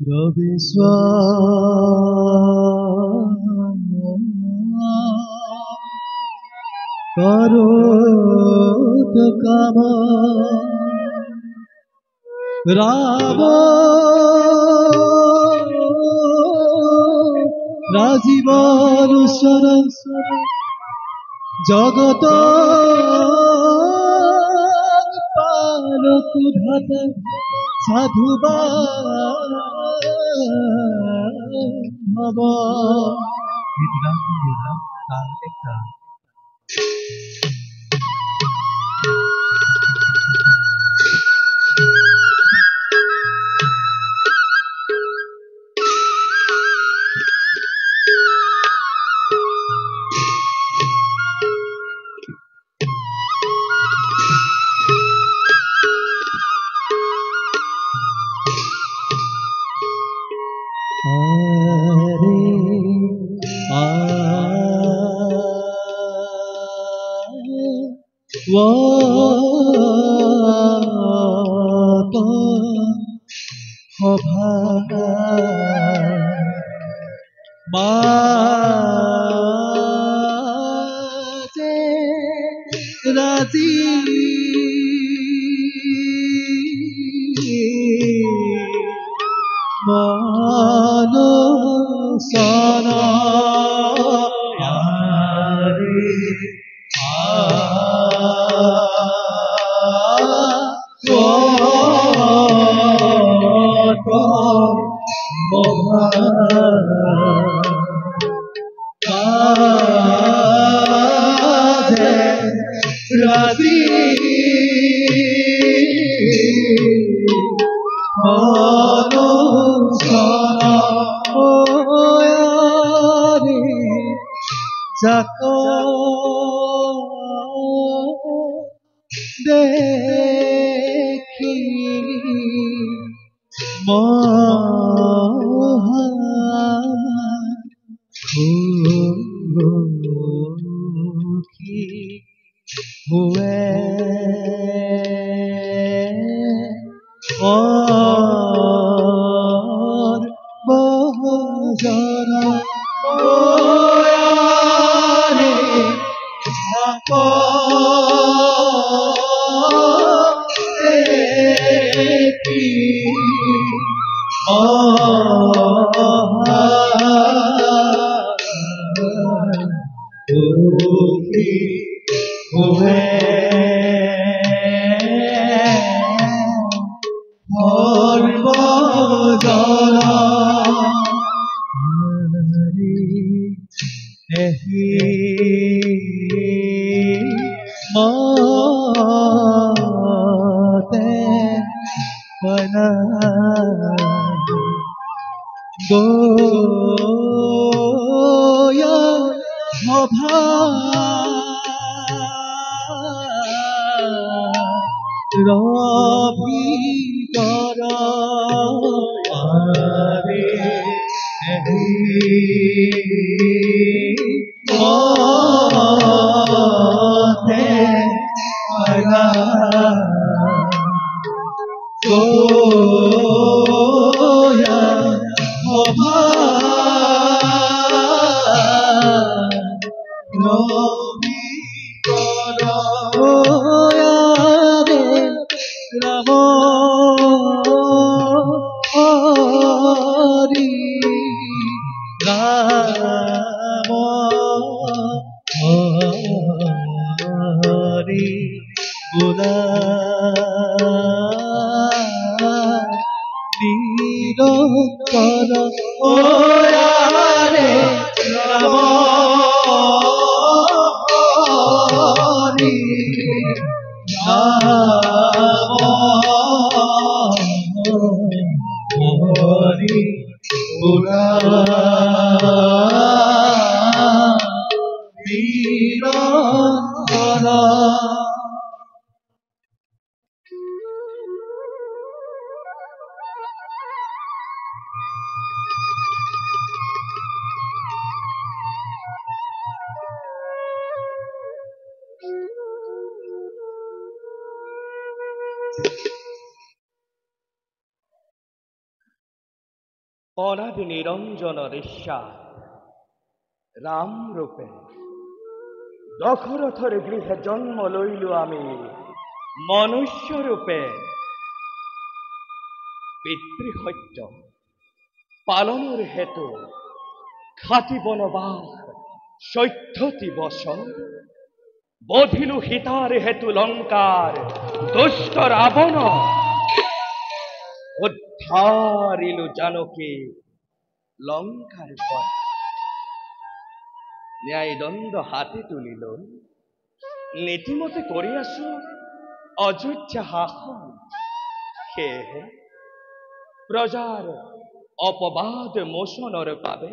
Rabiswa Karot Kama Rama Rajivan Saran Jagat Palak Dhata Sadhuba Bhava Itulah kumpulan Tal Ekta Razi Mano Sana Yari Razi Mano Sana Yari Jako Dekhi Moha Khukhi Hue Aur Bahjana Oyare Jhako Dekhi Khukhi Hue Aur Bahjana Ehi Mate Pana Goya Bhava Rabi Kara Yare Ehi Mate Pana Goya Bhava Rabi Kara Yare Rama Hari Rama Hari Guna Nirankara Oyare Rama Hari Rama Hari Guna Nirankara অনাদি নিরঞ্জন ঋষা রাম রূপে দশরথর গৃহে জন্ম লইলু আমি মনুষ্য রূপে। পিতৃহত্য পালনের হেতু খাতি বনবাস 14টি বছর বধিলু হিতার হেতু লঙ্কার দুষ্ট রাবণ। উদ্ধারিলু জানকী লঙ্কার পর ন্যায়দণ্ড হাতে তুলিল নীতিমতে করিয়াছ অযোধ্যা শাসন। হে প্রজার অপবাদ মোচনের পাবে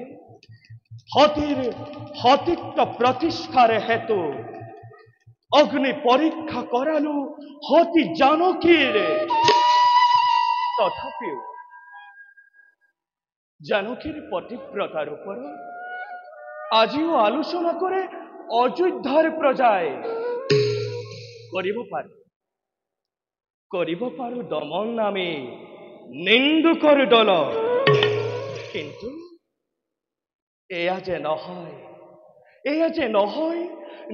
হতিত্ব প্রতিষ্ঠার হেতু অগ্নি পরীক্ষা করালু হতি জানকীর। তথাপিও জানকীর পতিব্রতার উপর আজিও আলোচনা করে অযোধ্যার প্রজায় করিব পারু দমন নামে নিন্দুকর দল। কিন্তু এয়া যে নহয়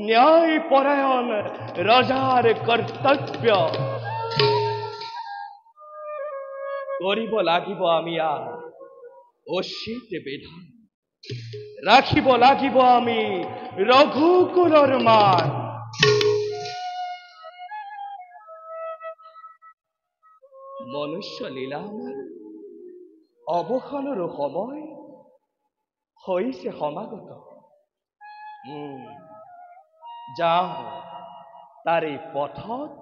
ন্যায় পরায়ণ রাজার কর্তব্য। করিব লাগিব আমি আর অসিত বিধান, রাখিব লাগিব আমি রঘুকুলর মান। মনুষ্য লীলা আমার অবসানের সময় হইছে সমাগত। যাও তারে পথত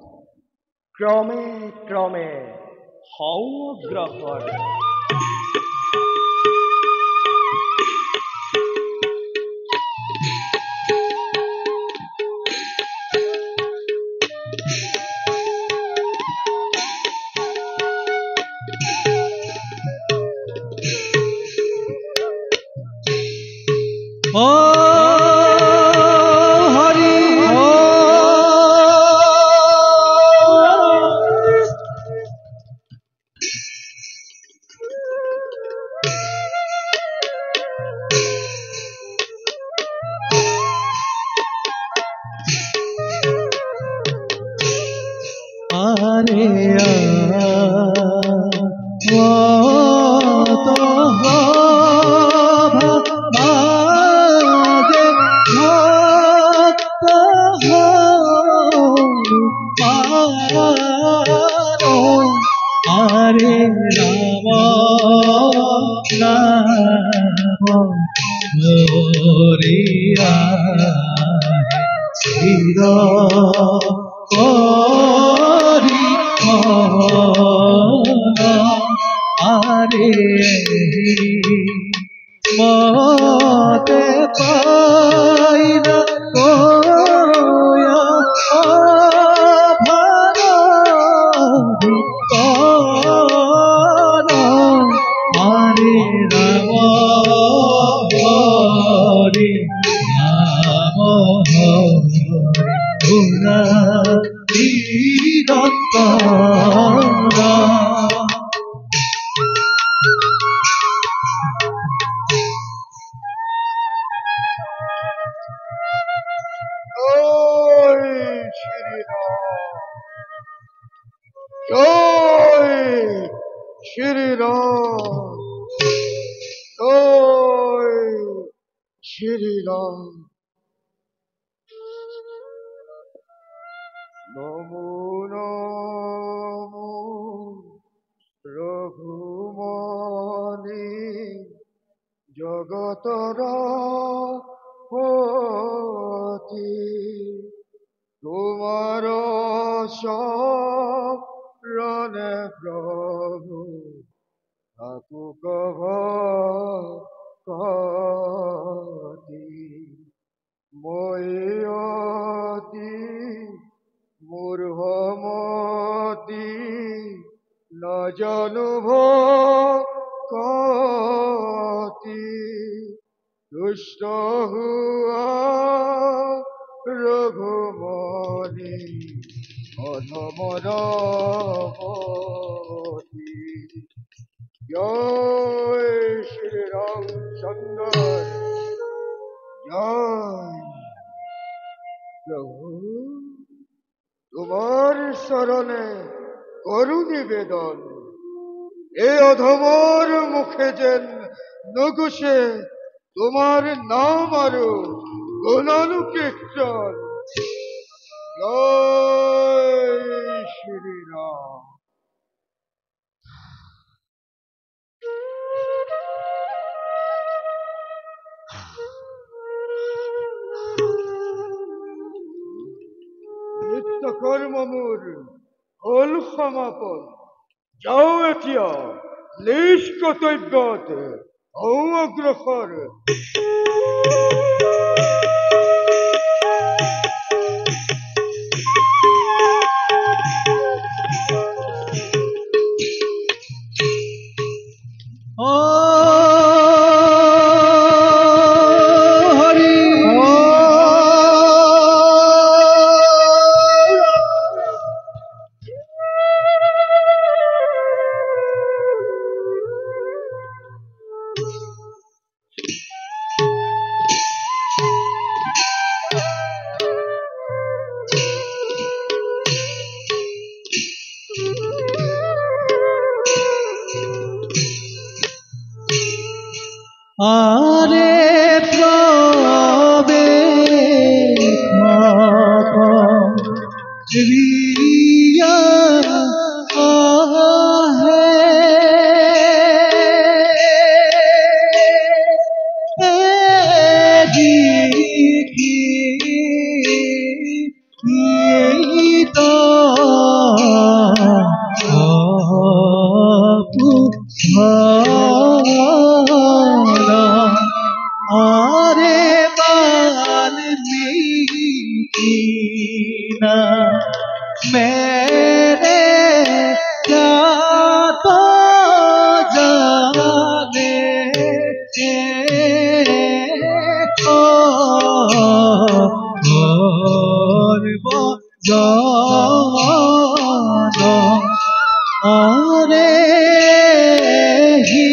ক্রমে ক্রমে সংগ্রহণ। হরি আরে হরে রাম নাম হরিয়া চির করি আরে মতে পাইনা Shri Ram, Jai Shri Ram, Namo Namo Raghumani Jagatara Pati Tumara Rane Prabhu Aku Kavati Moyati Murhamati Najanubhakati Dushta Hua Raghumani Adhamadavati জয় শ্রী রামচন্দ্র, জয়। প্রভু, তোমার শরণে করু নিবেদন, এ অধমর মুখে যেন নগুষে তোমার নাম আরো গুণানুকীর্তন। জয় শ্রীরাম। নিত্যকর্ম মোর হল সমাপন, যাও এতিয়া নিজ কৰ্তব্যত হও অগ্ৰসৰ। আরে প্রবে রিয়া আহে আরে বাল্মীকিনা মেরে क्या तो जाने और वो जाना আরে হি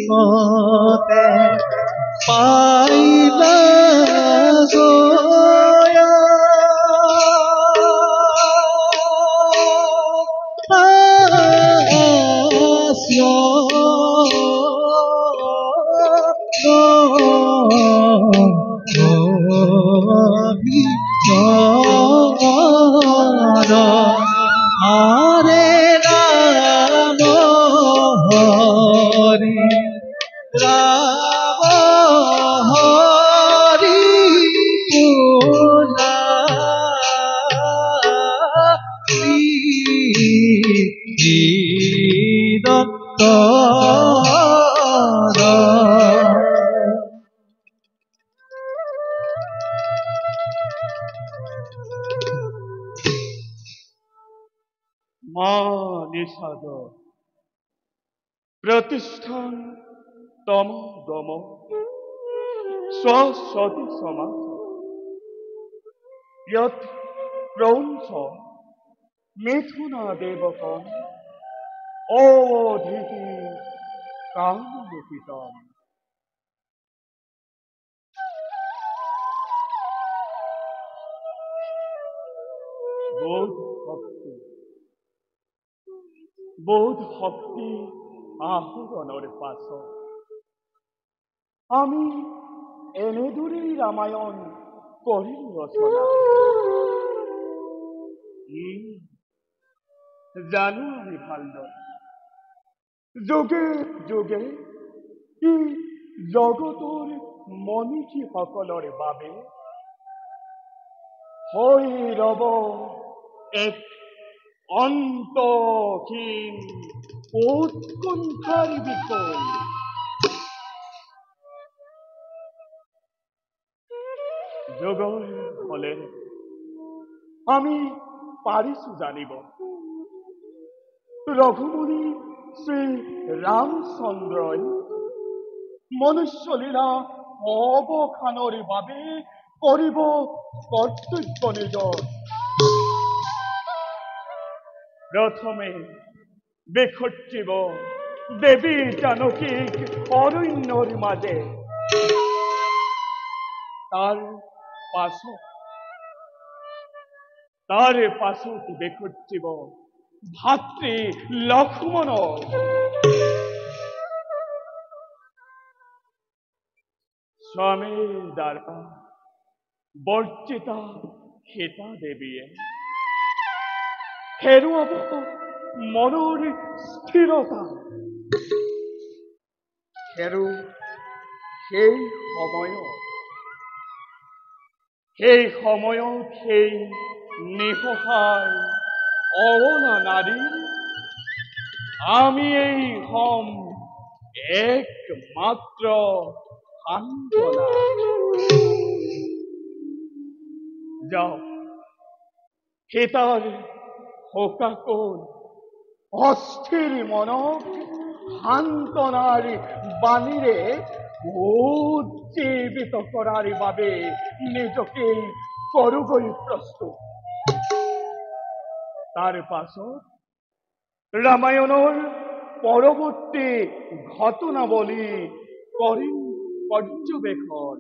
মতে পাইলা গোয়া আরে রাম হরি রাম হরি পুলা দত্ত মা নিষাদ প্রতিষ্ঠান তম দম স্বসতি সমাস যৎ প্রৌঞ্চ মিথুনা দেবকম অধিতি কামলোকিতম। বোধ শক্তি আহৰণৰ পাছত আমি এনেদৰেই ৰামায়ণ কৰিলো ৰচনা। জানো আমি ভালদৰে যোগে যোগে ই জগতৰ মনীষীসকলৰ বাবে হৈ ৰব এক অন্তহীন উৎকণ্ঠাৰ বিষয়। যোগৰ ফলে আমি পাৰিছো জানিব ৰঘুমুনি শ্ৰী ৰামচন্দ্ৰই মনুষ্য লীলা অৱসানৰ বাবে কৰিব কৰ্তব্য নিজৰ। প্ৰথমে বেখটিব দেৱী জানকীক অৰণ্যৰ মাজে তাৰ পাছত দেখুৱাব ভাতৃ লক্ষ্মণক স্বামীৰ দ্বাৰা বৰ্জিতা সীতা দেৱীয়ে হেৰুৱাব মনৰ স্থিৰতা। হেৰু সেই সময়ত সেই নিসহায় অৱলা নাৰীৰ আমিয়েই হম একমাত্ৰ সান্ত্বনা। যাও সীতাৰ শোকাকুল অস্থিৰ মনক সান্ত্বনাৰ বাণীৰে উজ্জীৱিত কৰাৰ বাবে নিজকে কৰোগৈ প্ৰস্তুত। তাৰ পাছত ৰামায়ণৰ পৰৱৰ্তী ঘটনাৱলী কৰিম পৰ্যবেক্ষণ।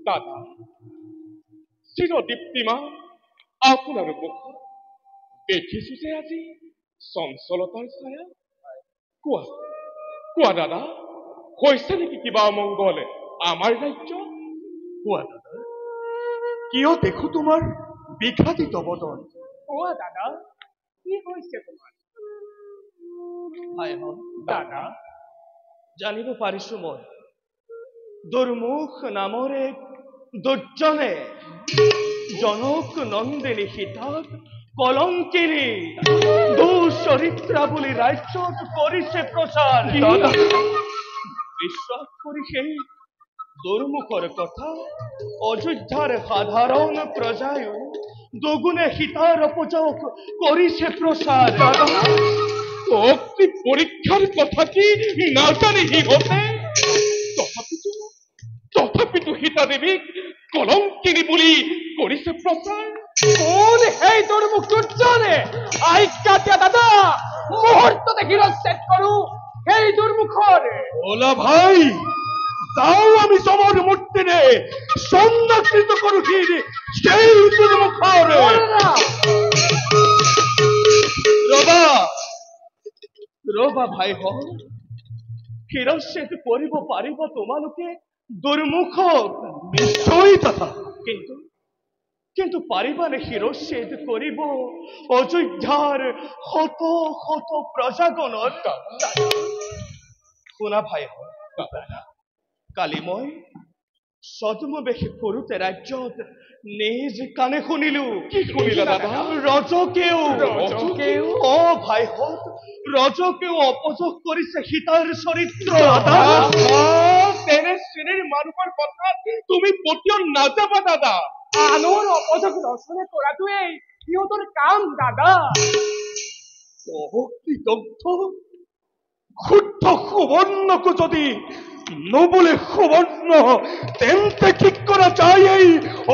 দাদা চিৰদীপ্তিমা আপোনাৰ মুখ দেখিছো যে আজি চঞ্চলতাৰ ছায়া। কোৱা কোৱা দাদা, হৈছে নেকি কিবা অমংগল আমাৰ ৰাজ্য? কোৱা দাদা, কিয় দেখো তোমাৰ বিঘাদিত বদন? কোৱা দাদা, কি হৈছে তোমাৰ? দাদা, জানিব পাৰিছো মই দুৰ্মুখ নামৰ এক দুৰ্জনে জনক নন্দিনী সীতাক কলঙ্কিনী দুচৰিত্ৰা বলি ৰাজ্যত কৰিছে প্ৰচাৰ। বিশ্বাস কৰি সেই দুৰ্মুখৰ কথা অযোধ্যাৰ সাধাৰণ প্ৰজায়ো দুগুণে সীতাৰ অপযোগ কৰিছে প্ৰচাৰ। অগ্নি পৰীক্ষাৰ কথা কি না জানি সিহঁতে তথাপিতো সীতা দেৱীক কলঙ্কিনী বুলি কৰিছে প্ৰচাৰ। কোন সেই দুর্মুখ দুর্জনে আইকা দিয়া দাদা মুহূর্ততে শিরচ্ছেদ করু সেই দুর্মুখর। ওলা ভাই যাও আমি সবার মূর্তিরে সন্ন্যাসিত করুছি সেই দুর্মুখর। ৰবা ৰবা ভাই হল শিৰচ্ছেদ কৰিব পাৰিব তোমালোকে দুৰ্মুখক? নিশ্চয় তথা কিন্তু কিন্তু পাৰিবানে শিৰচ্ছেদ কৰিব অযোধ্যাৰ শত শত প্ৰজাগণত? শুনা ভাই হল, কালি মই ছদ্মবেশী ফুৰোতে ৰাজ্যত নিজ কাণে শুনিলো। কি শুনিলা দাদা? ৰজকেও ৰজকেও? অ ভাই হল, ৰজকেও অপযোগ কৰিছে সীতাৰ চৰিত্ৰ। তেনে শ্ৰেণীৰ মানুষেৰ কথা তুমি পতিও নাযাবা দাদা। আনোৰ অপযোগ ৰচনা কৰাটোই সিহঁতৰ কাম দাদা। অগ্নিদগ্ধ ক্ষুদ্ধ সুবৰ্ণকে যদি নবলে সুবৰ্ণ তেন্তে কি কৰা যায় এই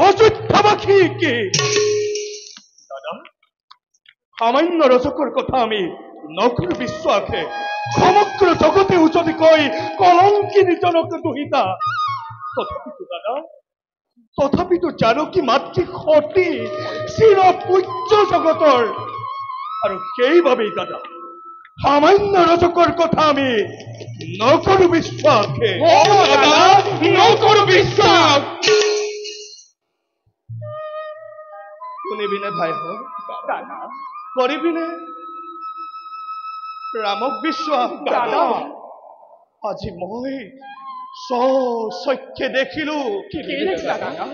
অযোধ্যাবাসীকে? দাদা সামান্য ৰজকৰ কথা আমি নকৰো বিশ্বাসে, সমগ্র জগতেও যদি কয় কলঙ্কিনী জনক দুহিতা, তথাপিতো দাদা তথাপিতো জানকী মাতৃ সতী চিৰ পূজ্য জগতৰ। আৰু সেইবাবেই দাদা সামান্য ৰজকৰ কথা আমি নকৰো বিশ্বাসে। দাদা নকৰ বিশ্বাস। শুনিবিনে ভাই হল? দাদা কৰিবিনে ৰামক বিশ্বাস? দাদা আজি মই স্বচক্ষে দেখিলো কি দেখিলা দাদা?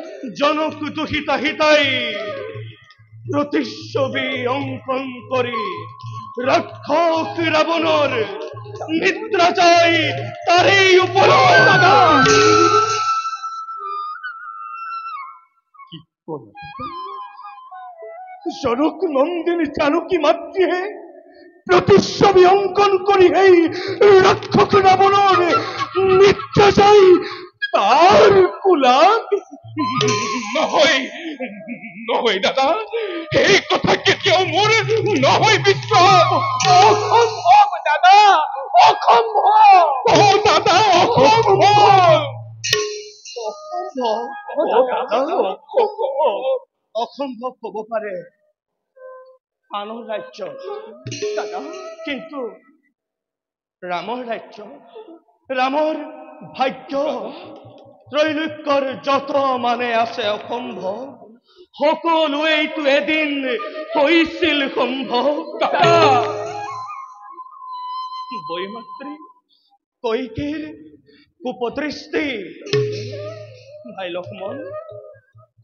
জনক দুহিতা হিতাই প্রতিচ্ছবি অঙ্কন কৰি ৰক্ষক ৰাৱণৰ নিদ্ৰা যায় তাৰেই ওপৰত। কি কল জনক নন্দিনী জানকী মাতৃয়ে প্রতিচ্ছবি অঙ্কন করি এই রক্ষক রাবণর নিদ্রা যাই তার কুলাক? নহয় নহয় দাদা, এই কথা কেতিয়াও মোৰ নহয় বিশ্বাস। অসম্ভৱ দাদা, অসম্ভৱ। ও দাদা অসম্ভৱ। অসম্ভৱ হব পাৰে আন ৰাজ্য, কিন্তু ৰামৰ ৰাজ্য, ৰামৰ ভাগ্য, ত্ৰৈলোক্যৰ যত মানে আছে অসম্ভৱ সকলোৱেইতো এদিন হৈছিল সম্ভৱ। বৈমাতৃ কৈকেয়ীৰ কুপদৃষ্টি, ভাই লক্ষ্মণ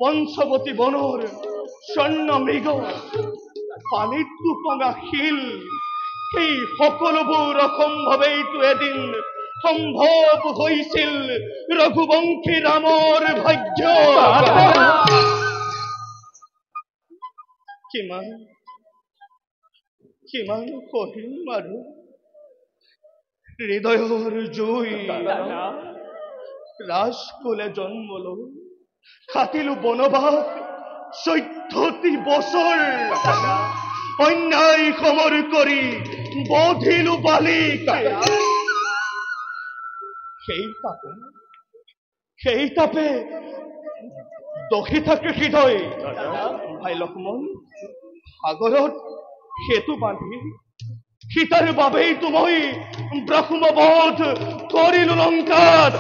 পঞ্চৱতী বনৰ স্বৰ্ণ মৃগ, পানীত উপঙা শিল, এই সকলোবোৰ অসম্ভৱেইতো এদিন সম্ভৱ হৈছিল ৰঘুবংশী ৰামৰ ভাগ্য। কিমান কিমান সহিম আৰু হৃদয়ৰ জুই ৰাজকুলে জন্ম লৈ খাটিলো বনবাস 14টি বছৰ, অন্যায় সমৰ কৰি বধিলো বালিক। সেই তাপে দহি থাকে হৃদয়। ভাই লক্ষ্মণ সাগৰত সেতু বান্ধি সীতাৰ বাবেইতো মই ব্ৰহ্মবধ কৰিলো লংকাত।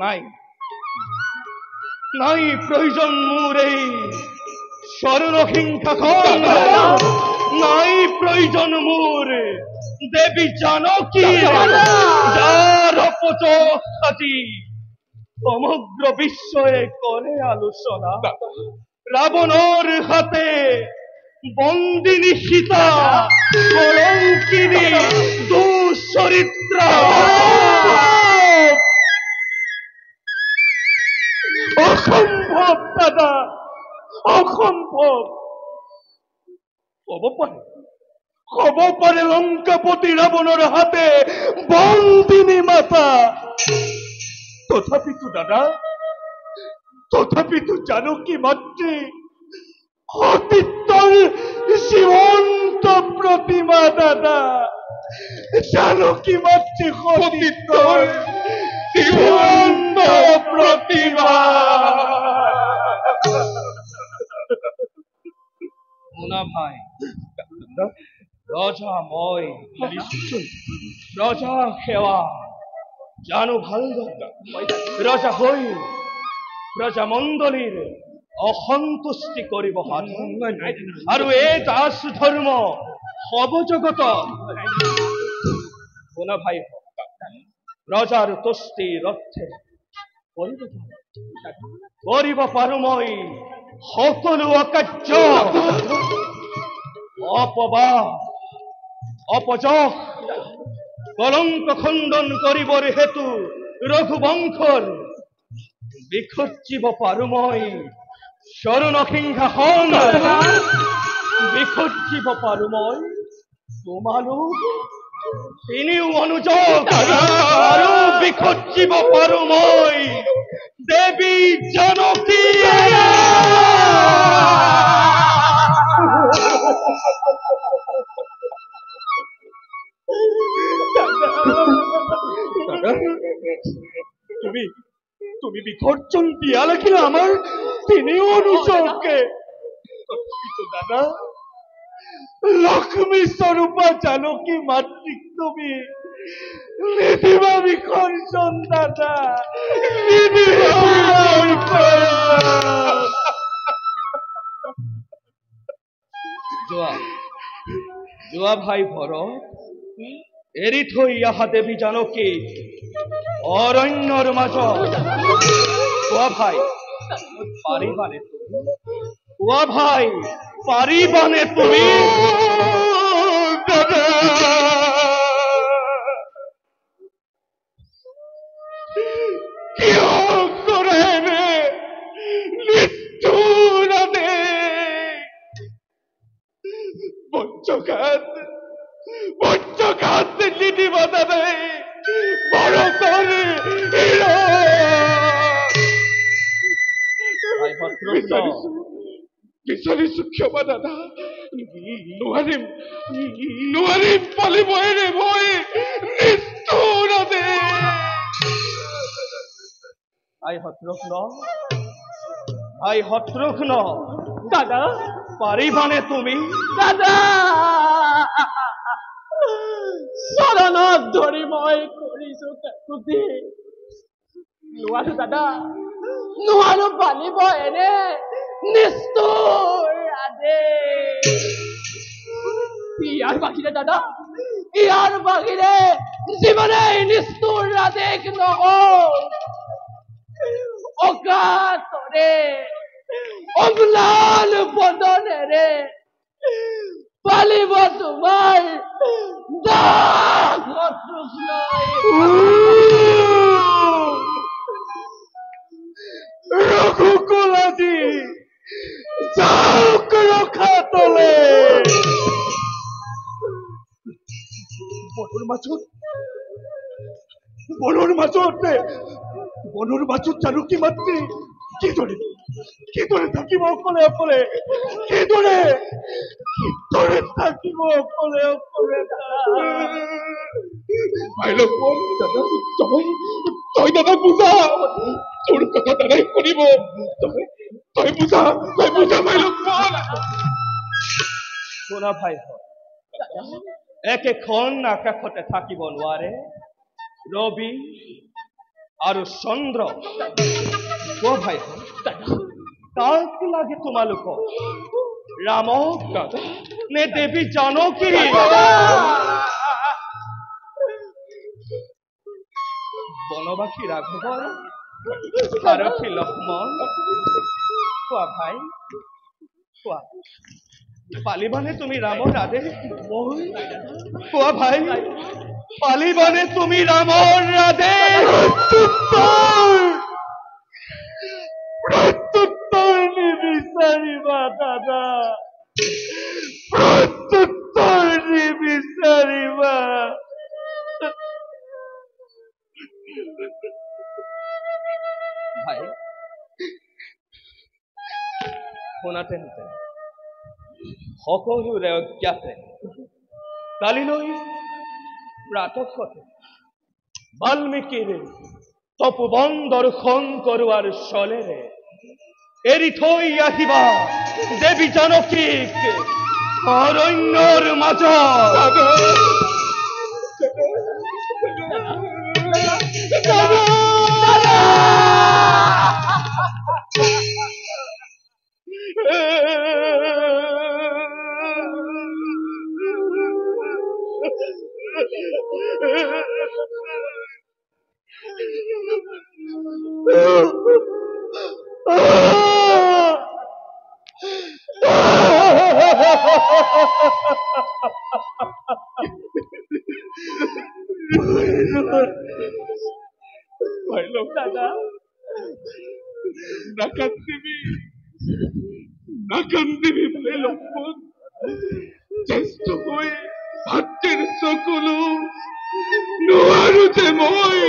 নাই নাই প্ৰয়োজন মোৰ এই স্বৰ্ণসিংহাসন, নাই প্ৰয়োজন মোৰ দেৱী জানকী, যাৰ অপযোগ আজি সমগ্র বিশ্বয়ে করে আলোচনা রাবণর হাতে বন্দিনী সীতা কলঙ্কিনী দুশ্চরিত্রা অসম্ভব দাদা, অসম্ভব। হব পারে লঙ্কাপতি রাবণের হাতে বন্দিনী মাতা। তথাপি তো দাদা, তথাপি তো জানকী মাতৃ অতীতর জীবন্ত প্রতিমা দাদা, জানকী মাতৃ অতীতর জীবন্ত প্রতিমা। মোনা ভাই, রাজাময় রাজা সেবা জানো ভাল রাজা হই প্রজা মণ্ডলীর অসন্তুষ্টি কৰিব সাধন আৰু এই দাস ধৰ্ম হব জগত। মোনা ভাই, ৰজাৰ তুষ্টিৰ অৰ্থে কৰিব পাৰো মই সকলো অকাৰ্য অপবাদ অপযশ কলঙ্ক খণ্ডন কৰিবৰ হেতু ৰঘুবংশৰ বিসৰ্জিব পাৰো মই শৰণ সিংহাসন, বিসৰ্জিব পাৰো মই তোমালোক তিনিও অনুযোগ আৰু বিসৰ্জিব পাৰো মই দেৱী জানকী। তুমি তুমি বিসর্জন দিয়া লাগিলে আমার তিনিও অনুচরকে। দাদা, লক্ষ্মী স্বরূপা জানকী মাতৃক তুমি নিদিবা বিসর্জন দাদা, নিদিবা বিসর্জন। যোৱা ভাই ভৰত এৰি থৈ আহা দেৱী জানকী অৰণ্যৰ মাজত। কোৱা ভাই, পাৰিবানে তুমি? কোৱা ভাই, পাৰিবানে তুমি? কিয় কৰে নে নিষ্ঠুৰ বঞ্চকাত বঞ্চকাত নিদিবা দাদা, ভাৰতৰ বিচাৰিছো ক্ষমা দাদা, নোৱাৰিম নোৱাৰিম পালিবৰে মই নিষ্ঠুৰ ভাই শত্ৰুঘ্ন, ভাই শত্ৰুঘ্ন। দাদা, পাৰিবানে তুমি? দাদা, চৰণত ধৰি মই কৰিছো কাকুতি, নোৱাৰো দাদা, নোৱাৰো পালিব এনে নিষ্ঠুৰ আদেশ। ইয়াৰ বাহিৰে দাদা, ইয়াৰ বাহিৰে জীৱনে নিষ্ঠুৰ আদেশ নহয়। অকাতৰে অম্লান বদনেৰে পালিব তোমাৰ দাস ৰঘুকুলাদি যাওক ৰখা তলে। বনৰ মাজত জানকী মাতৃ কিদৰে থাকিব অকলে অকলে? কিদৰে থাকিব অকলে অকলে? তই দাদাক বুজা, তোৰ কথা দাদাই শুনিব। তই বুজা শুনা ভাই, একেখন আকাশতে থাকিব নোৱাৰে ৰবি আৰু চন্দ্ৰ। কোৱা ভাই, কাক লাগে তোমালোকক? ৰামক নে দেৱী জানকী? বনবাসী ৰাঘৱৰ সাৰথি লক্ষ্মণ, কোৱা ভাই, কোৱা পালিবানে তুমি ৰামৰ আদেশ? কোৱা ভাই, পালিবানে তুমি ৰামৰ আদেশ? প্ৰত্যুত্তৰ নিবিচাৰিবা দাদা, প্ৰত্যুত্তৰ নিবিচাৰিবা। ভাই শুনাতেন্তে সকলোৰে অজ্ঞাতে কালিলৈ প্ৰাতঃতে বাল্মীকিৰ তপোবন দৰ্শন কৰোৱাৰ চলেৰে এৰি থৈ আহিবা দেৱী জানকীক অৰণ্যৰ মাজত। দাদা নাকান্দিবি, নাকান্দিবি ভাই লক্ষ্মণ। জ্যেষ্ঠ হৈ ভাতৃৰ চকুলো নোৱাৰো যে মই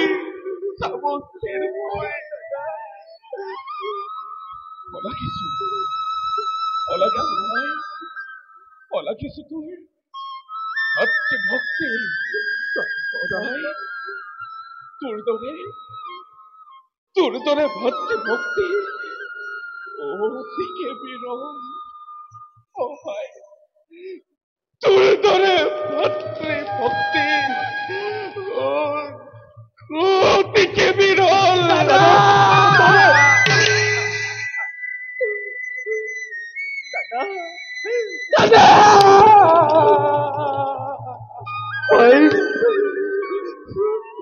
চাব স্থিৰ হৈ। পলাকিছো পলাকিছো ভাই, পলাকিছো তোৰ ভাতৃভক্তি। তোৰ দৰে ভাতৃভক্তি অতিকে বিৰল। অ ভাই, তোৰ দৰে ভাতৃভক্তি অতিকে বিৰল।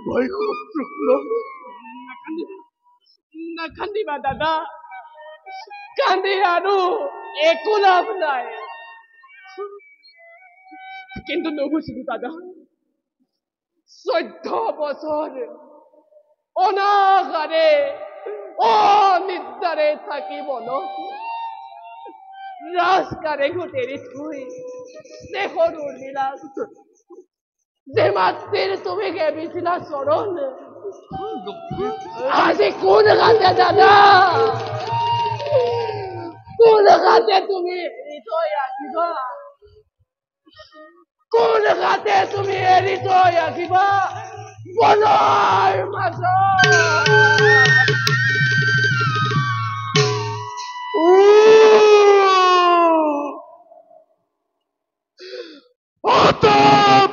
ভাই শত্ৰুঘ্ন, নাকান্দিবা দাদা, কান্দি আৰু একো লাভ নাই। কিন্তু নুবুজিবি দাদা, 14 বছৰ অনাহাৰে অনিদ্ৰাৰে থাকি মনত ৰাজকাৰেঙত এৰি থৈ দেশৰ উৰ্মিলাক যে মাতৃৰ তুমি গেবিছিলা চৰণ, আজি কোন ঘাটে দাদা, কোন ঘাটে তুমি এৰি থৈ আহিবা, কোন ঘাটে তুমি এৰি থৈ আহিবা বনৰ মাজত।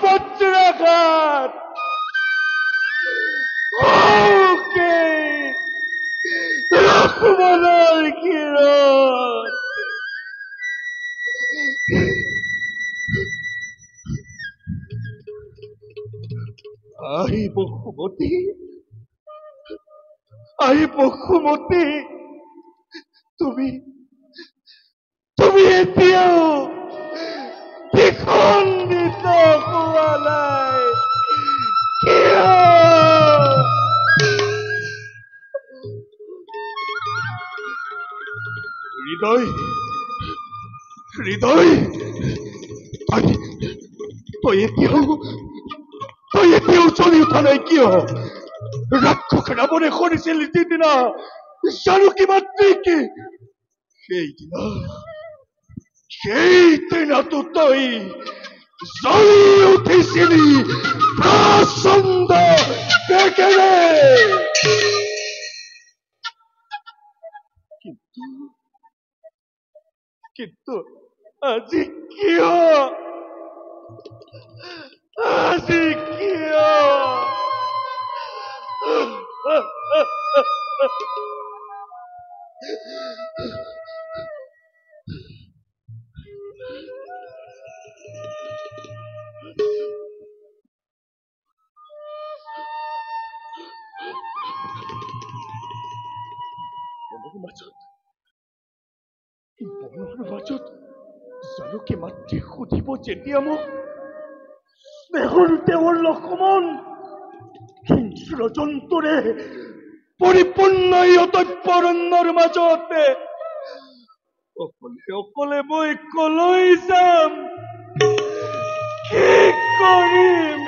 বজ্ৰাঘাত লক্ষ্মণৰ কিৰণ। আহিব সুমতি, আহিব সুমতি, তুমি তুমি এতিয়াও বিখণ্ডিত হোৱা নাই কিয়? হৃদয়, হৃদয়, তই এতিয়াও চলি উঠা নাই কিয়? ৰাক্ষস ৰাৱণে কৰিছিল যিদিনা জানকী মাতৃক, সেইদিনাতো তই জ্বলি উঠিছিলি প্ৰচণ্ড বেগেৰে। কিন্তু আজি কিয়, আজি কিয়? মাজত জানকী মাতৃ সুধিব যেতিয়া মোক স্নেহৰ তেওঁৰ লক্ষ্মণ হিংস্ৰ জন্তুৰে পৰিপূৰ্ণ এই অতব্য অৰণ্যৰ মাজতে অকলে অকলে মই কলৈ যাম কি কৰিম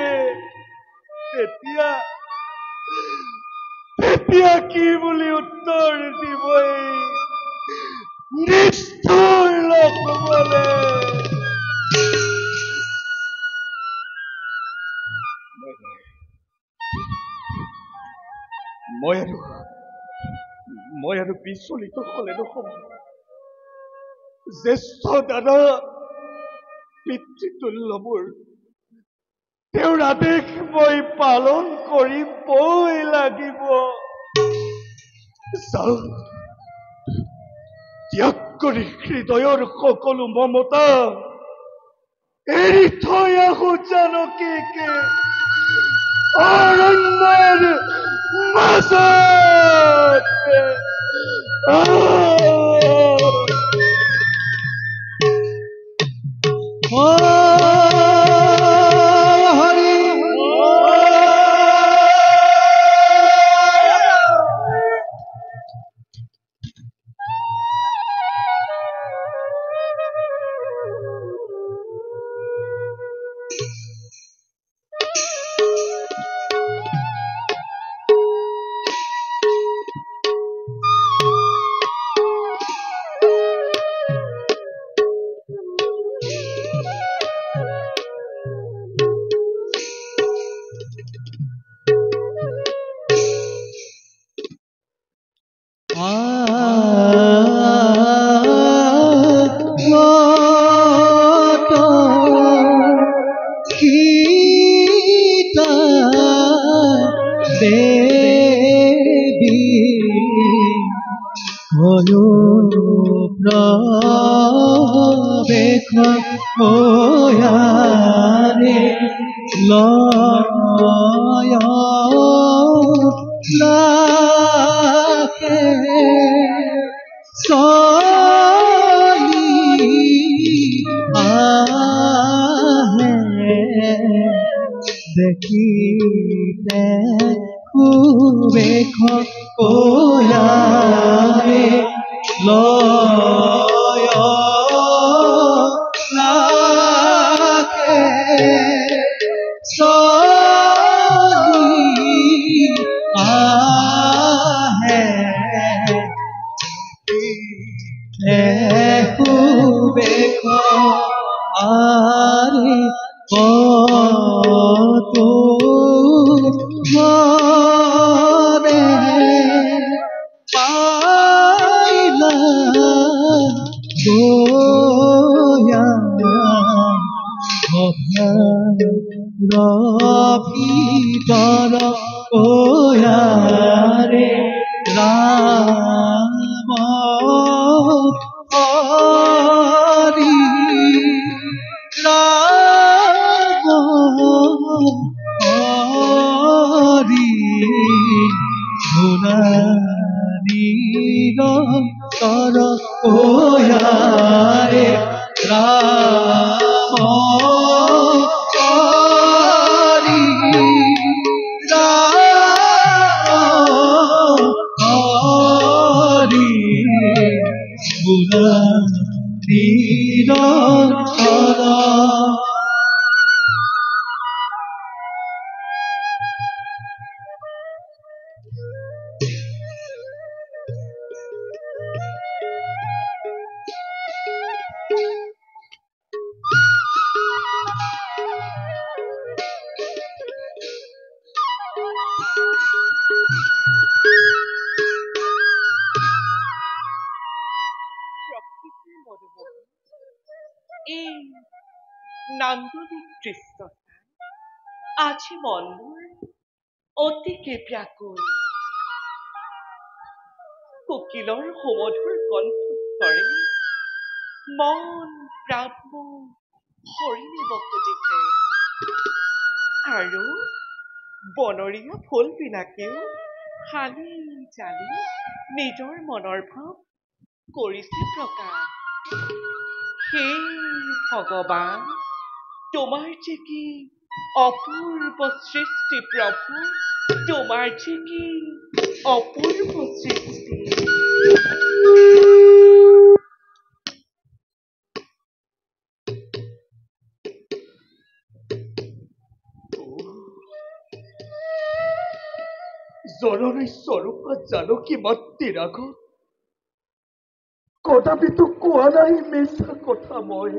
তেতিয়া তেতিয়া কি বুলি উত্তৰ দিবই নিষ্ঠুৰ লক্ষ্মণে মই আৰু বিচলিত হলে নহব জ্যেষ্ঠ দাদা পিতৃতুল্য মোৰ তেওঁৰ আদেশ মই পালন কৰিবই লাগিব ত্যাগ কৰি হৃদয়ৰ সকলো মমতা এৰি থৈ আহো জানকীকে অৰণ্যৰ মাজতে নান্দনিক দৃশ্য আজি মনবোৰ অতিকে ব্যাকুল কোকিলৰ সুমধুৰ কণ্ঠস্বৰে মন প্ৰাণ হৰিণে বকুটিছে আৰু বনৰীয়া ফুলবিলাকেও হালি জালি নিজৰ মনৰ ভাৱ কৰিছে প্ৰকাশ। হে ভগৱান, তোমাৰ যে কি অপূৰ্ব সৃষ্টি প্ৰভু, তোমাৰ যে কি অপূৰ্ব সৃষ্টি। জননী স্বৰূপা জানকী মাতৃৰ আগত কদাপিতো কোৱা নাই মিছা কথা মই,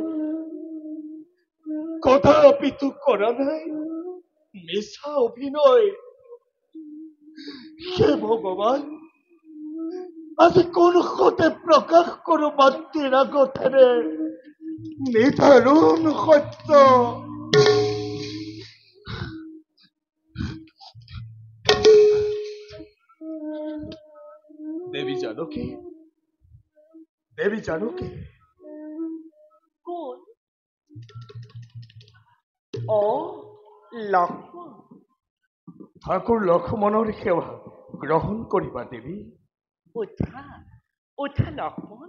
কদাপিতো কৰা নাই মিছা অভিনয়। হে ভগৱান, আজি কোন সতে প্ৰকাশ কৰো মাতৃৰ আগতেৰে নিধাৰুণ সত্য। দেৱী জানকী, দেৱী জানকী। কোন? লক্ষ্মণ। ঠাকুৰ লক্ষ্মণৰ সেৱা গ্ৰহণ কৰিবা দেৱী। উঠা উঠা লক্ষ্মণ,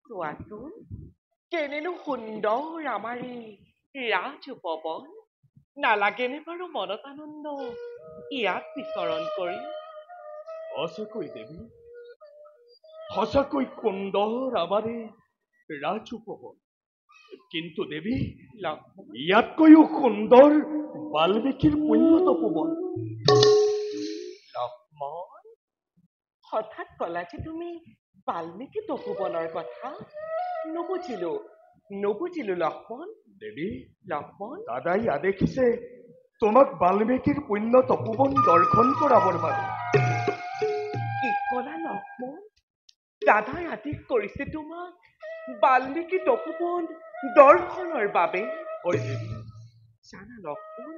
চোৱাচোন কেনেনো সুন্দৰ আমাৰ এই ৰাজ উপবন। নালাগেনে বাৰু মনত আনন্দ ইয়াত বিচৰণ কৰি? সঁচাকৈ দেৱী, সঁচাকৈ সুন্দৰ আমাৰ এই ৰাজ উপবন। কিন্তু দেৱী, লক্ষ্মণ, ইয়াতকৈও সুন্দৰ বাল্মীকিৰ পুণ্য তপোবন। লক্ষ্মণ, হঠাৎ কলা যে তুমি বাল্মীকি তপোবনৰ কথা? নুবুজিলো লক্ষ্মণ। দেৱী, লক্ষ্মণ, দাদাই আদেশিছে তোমাক বাল্মীকিৰ পুণ্য তপোবন দৰ্শন কৰাবৰ বাবে। কি কলা লক্ষ্মণ? দাদাই আদেশ কৰিছে তোমাক বাল্মীকি তপোবন দৰ্শনৰ বাবে? হয় দেৱী। জানা লক্ষ্মণ,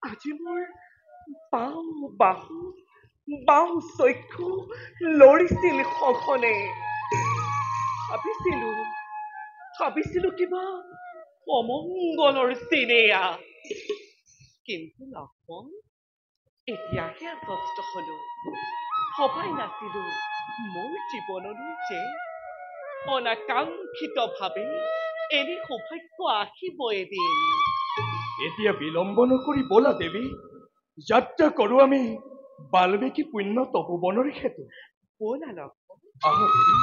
আজি মোৰ বাহু চক্ষু লৰিছিল সঘনে। ভাবিছিলো কিবা অমংগলৰ চিনেয়া। কিন্তু লক্ষ্মণ, এতিয়াহে আশ্বস্ত হলো। ভবাই নাছিলো মোৰ জীৱনলৈ যে অনাকাংক্ষিত ভাৱে এনে সৌভাগ্য আহিব এদিন। এতিয়া বিলম্ব নকৰি বলা দেৱী, যাত্ৰা কৰো আমি বাল্মীকি পুণ্য তপোবনৰ হেতু। ব'লা লক্ষ্মণ। আহা দেৱী।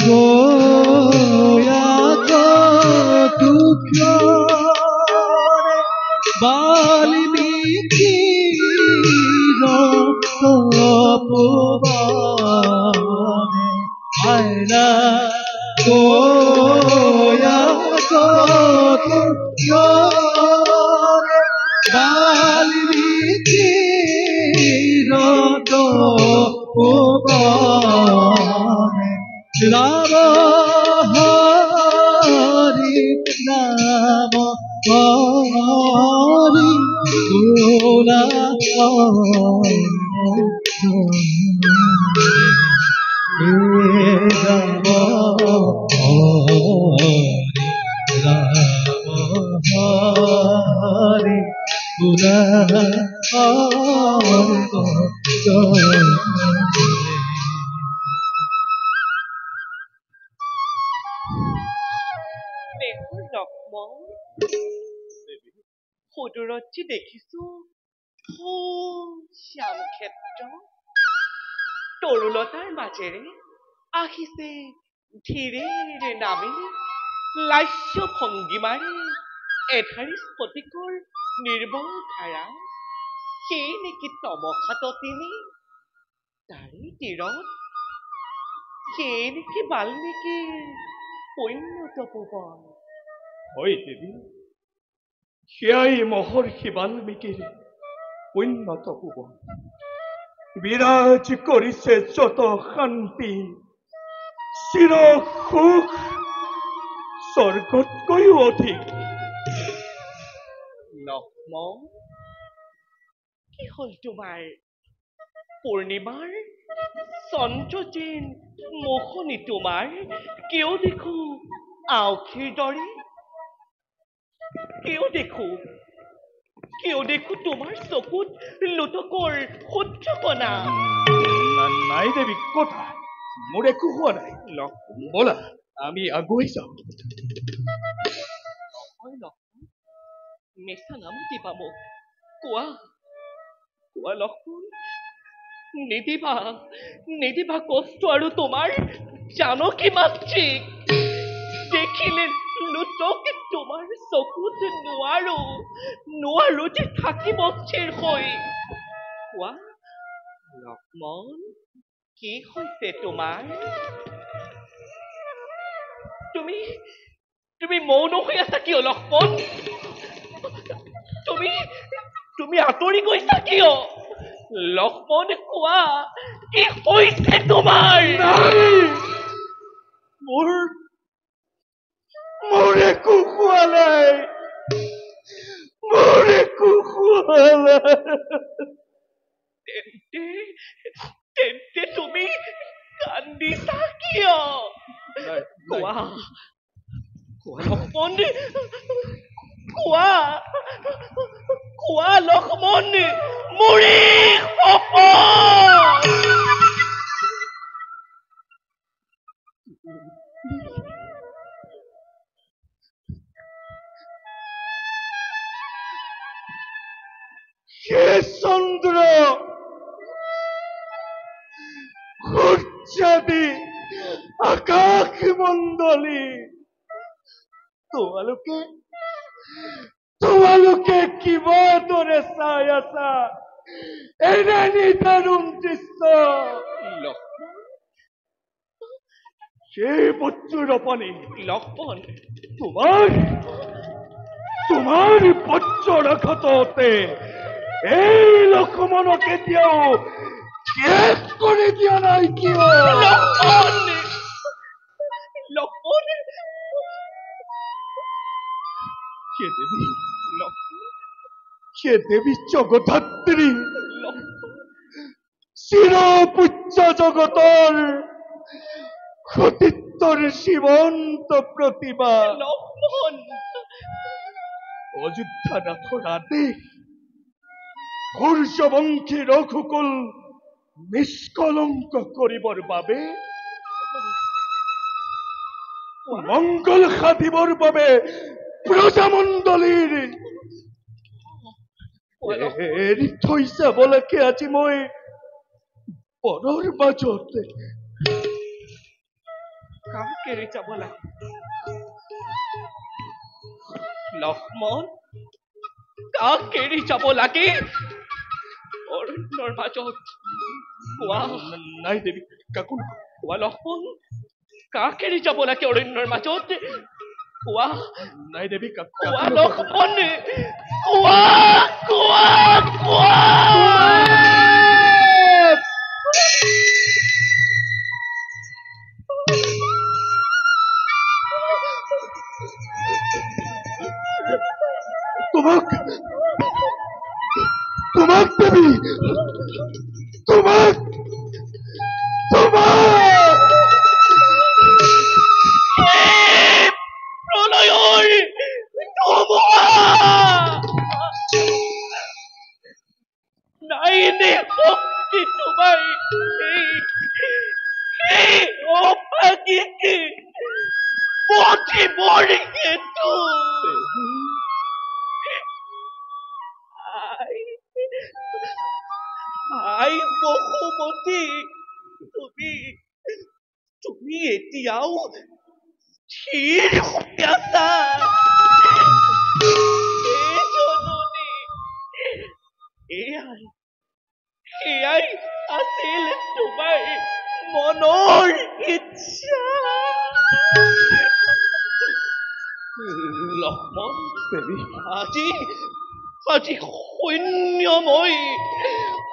Goya বাল্মীকি তপোবনে আয়ৰা গোয়া কত বাল্মীকি তপোবনে ৰাম হৰি ৰাম হৰি গোলা ৰাম হৰি গোলা দেখো লক্ষ্মণ, সুদূৰতী দেখিছো শ্যাম ক্ষেত্ৰ, তৰুলতাৰ মাজেৰে আহিছে ধীৰে নামে লাস্য ভংগীমাৰে এধাৰী স্ফটিকৰ নিৰ্মল ধাৰা। সেই নেকি তমসাত তিনি তাৰে তীৰত, সেই নেকি বাল্মীকিৰ পুণ্য তপোবন। হয় দেৱী, সেয়াই মহৰ্ষি বাল্মীকিৰ পুণ্য তপোবন। বিৰাজ কৰিছে যত শান্তি, চিৰ সুখ স্বৰ্গতকৈও অধিক। লক্ষ্মণ, কি হল তোমাৰ? পূৰ্ণিমাৰ চন্দ্ৰজেন মোহনী তোমাৰ, কিয় দেখো আঁউসীৰ দৰে? কিয় দেখো তোমাৰ চকুত লোটকৰ সূৰ্যকণা? নাই দেৱী, কথা মোৰ একো হোৱা নাই। ব'লা আমি আগুৱাই যাওঁ। নহয় লক্ষ্মণ, মিছা নামাতিবা মোক। কোৱা লক্ষ্মণ, নিদিবা কষ্ট আৰু তোমাৰ জানকী মাতৃক। দেখিলে লোটক তোমাৰ চকুত নোৱাৰো যে থাকিব স্থিৰ হৈ। কোৱা লক্ষ্মণ, কি হৈছে তোমাৰ? তুমি মৌন হৈ আছা কিয় লক্ষ্মণ? তুমি আঁতৰি গৈছা কিয়? লক্ষ্মণ কোৱা, কি হৈছে তোমাৰ? মোৰ একো হোৱা নাই, মোৰ একো হোৱা নাই। তেন্তে তুমি কান্দিছা কিয়? কোৱা লক্ষ্মণ, কোৱা লক্ষ্মণ, মৰি সপোন। হে চন্দ্ৰ, সূৰ্যাদি আকাশ মণ্ডলী, তোমালোকে কিবা দৰে চাই আছা এনে নিদাৰুণ দৃশ্য? সেই বজ্ৰপানী লক্ষ্মণ, তোমাৰ বজ্ৰাঘাততে এই লক্ষ্মণক কেতিয়াও শেষ কৰি দিয়া নাই কিয়? লক্ষ্মণ, হে দেৱী জগধাত্ৰী, চিৰপূজ্য জগতৰ সতীত্বৰ জীৱন্ত প্ৰতিভা, অযোধ্যা নাথৰ আদেশ সূৰ্যবংশী ৰঘুকুল নিষ্কলংক কৰিবৰ বাবে, মংগল সাধিবৰ বাবে প্ৰজামণ্ডলীৰ এৰি থৈ যাব লাগে আজি মই বনৰ মাজত। কাক এৰি যাব লাগে লক্ষ্মণ? কাক এৰি যাব লাগে অৰণ্যৰ মাজত কোৱা নাই দেৱী, কাকো কোৱা লক্ষ্মণ কাক এৰি যাব লাগে অৰণ্যৰ মাজত কোৱা নাই দেৱী, কোৱা লক্ষ্মণ কোৱা কোৱা কোৱা তোমাক তোমাক দেৱী, তোমাক তোমাক প্ৰলয়ৰ ধুমুহা নাই নে শক্তি তোমাৰ এই অভাগীক বধিবৰ হেতু আই বসুমতী তুমি এতিয়াও থিৰ হৈ আছা জননী এয়াই আছিল তোমাৰ মনৰ ইচ্ছা লক্ষ্মণ দেৱী, আজি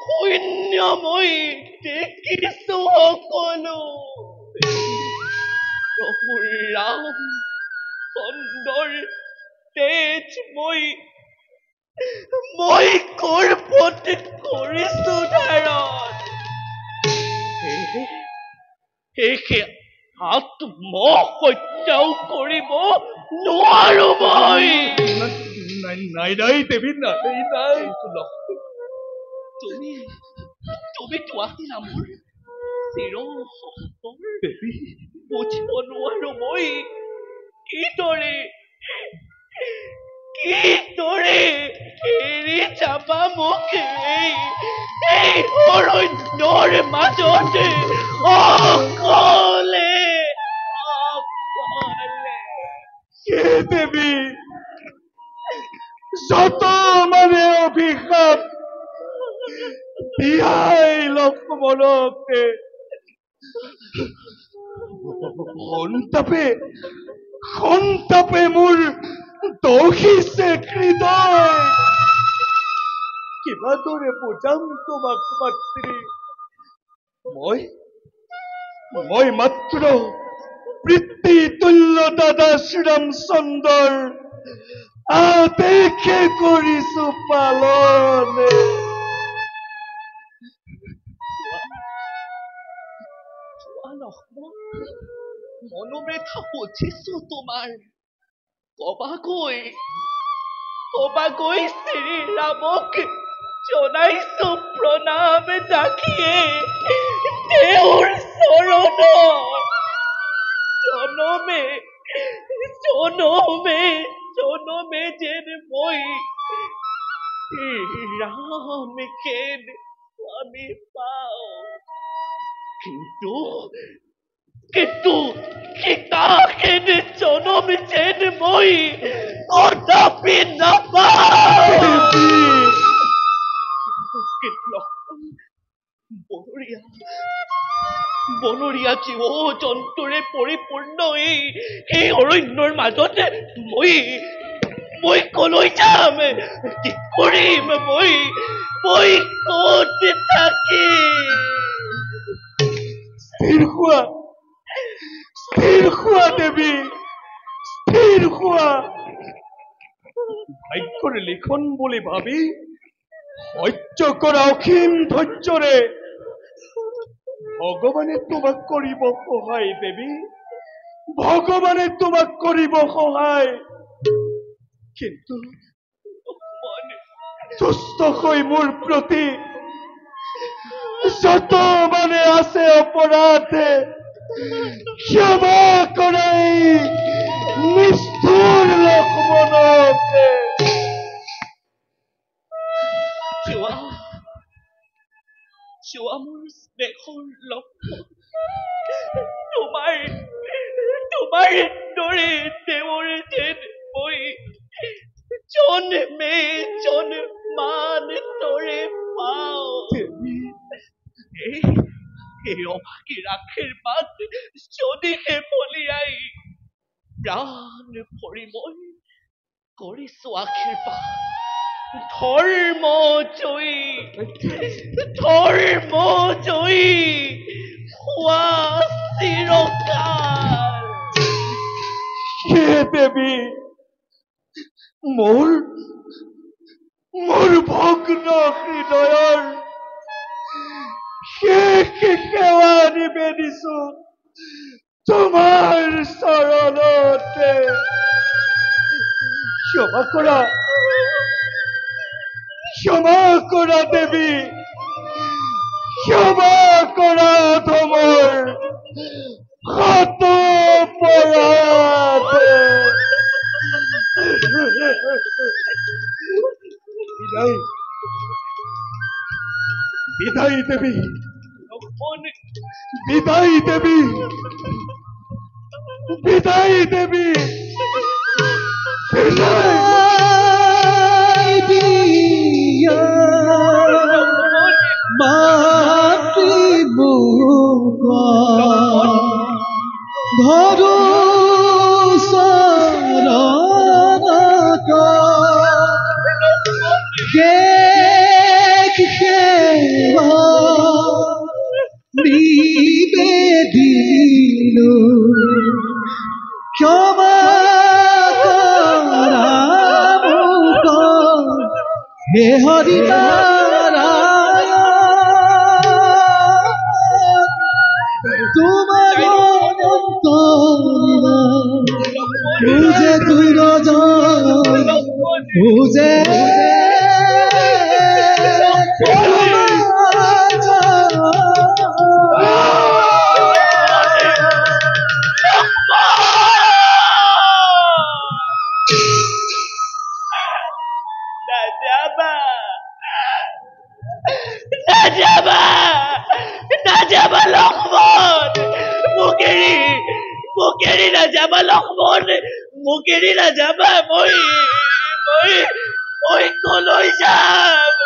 শূন্যময় দেখিছো সকলো প্ৰভুৰ ৰাম চন্দৰ তেজময় মই গৰ্ভত কৰিছো ধাৰণ সেয়ে আত্মহত্যাও কৰিব নোৱাৰো মই নাই নাই দেৱী, নাই নাই তুমিতো আছিলা মোৰ চিৰ দেৱী, বুজিব নোৱাৰো মই কিদৰে এৰি যাবা মোক এই অৰণ্যৰ মাজতে অকলে হে দেৱী, যত মানে অভিশাপ দিয়াই লক্ষ্মণকে সন্তাপে মোৰ দহিছে হৃদয় কিবাদৰে বুজাম তোমাক মাতৃ মই মাত্ৰ বৃত্তি তুল্য দাদা শ্ৰীৰাম চন্দৰ আদেশে কৰিছো পালনে মনোবেথা বুজিছো তোমাৰ কবাকৈ শ্ৰীৰামক জনাইছো প্ৰণাম জাখিয়ে তেওঁৰ চৰণত জনমে যেন মই ৰামকেন আমি পাওঁ কিন্তু সীতাকেন জনম যেন মই কদাপি নাপাওঁ বনৰীয়া জীৱ জন্তুৰে পৰিপূৰ্ণ এই অৰণ্যৰ মাজত মই কলৈ যাম কি কৰিম মই ক'ত থাকিম স্থিৰ হোৱা দেৱী, স্থিৰ হোৱা ভাগ্যৰ লিখন বুলি ভাবি সহ্য কৰা অসীম ধৈৰ্যৰে ভগৱানে তোমাক কৰিব সহায় দেৱী, ভগৱানে তোমাক কৰিব সহায় কিন্তু দুষ্ট হৈ মোৰ প্ৰতি যত মানে আছে অপৰাধে ক্ষমা কৰাই নিষ্ঠুৰ লক্ষ্মণকে চোৱা মোৰ স্নেহৰ লক্ষ্মণ তোমাৰ দৰে তেওঁৰ যেন মই জন্মে জন্মান তোৰে পাও এই অভাগীৰ আশীৰ্বাদ যদিহে বলিয়াই প্ৰাণ পৰিময় কৰিছো আশীৰ্বাদ ধৰ্ম জয়ী হোৱা চিৰকাল হে দেৱী মোৰ ভগ্ন হৃদয়ৰ শেষ সেৱা নিবেদিছো তোমাৰ চৰণতে ক্ষমা কৰা দেৱী ক্ষমা কৰা তোমাৰ শত পৰাধ বিদায় দেৱী বিদায় দেৱী বিদায় দেৱী ঘৰু চৰণত সেৱা নিবেদিলো ক্ষমা কৰা মোক হে হৰি তোমাৰ বুঝে তুই বুঝে নাযাবা লক্ষ্মণ মোক এৰি নাযাবা লক্ষ্মণ মোক এৰি নাযাবা মই কলৈ যাম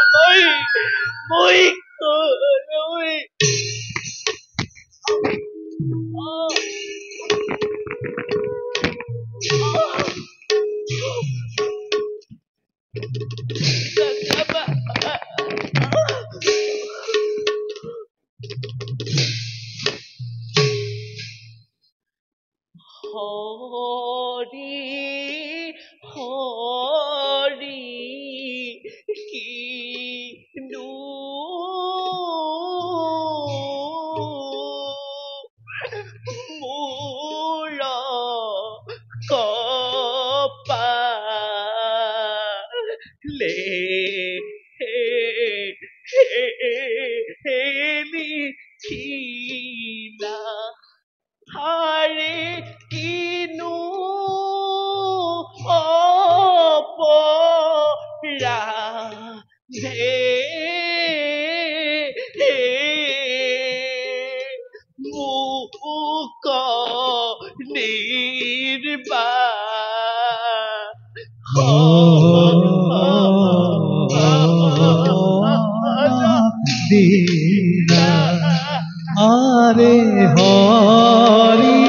মই কলৈ হৰি কিনো মোৰ কপালে লিখিলা হাৰে কিনো অপৰাধে মোক দিনা আৰে হৰি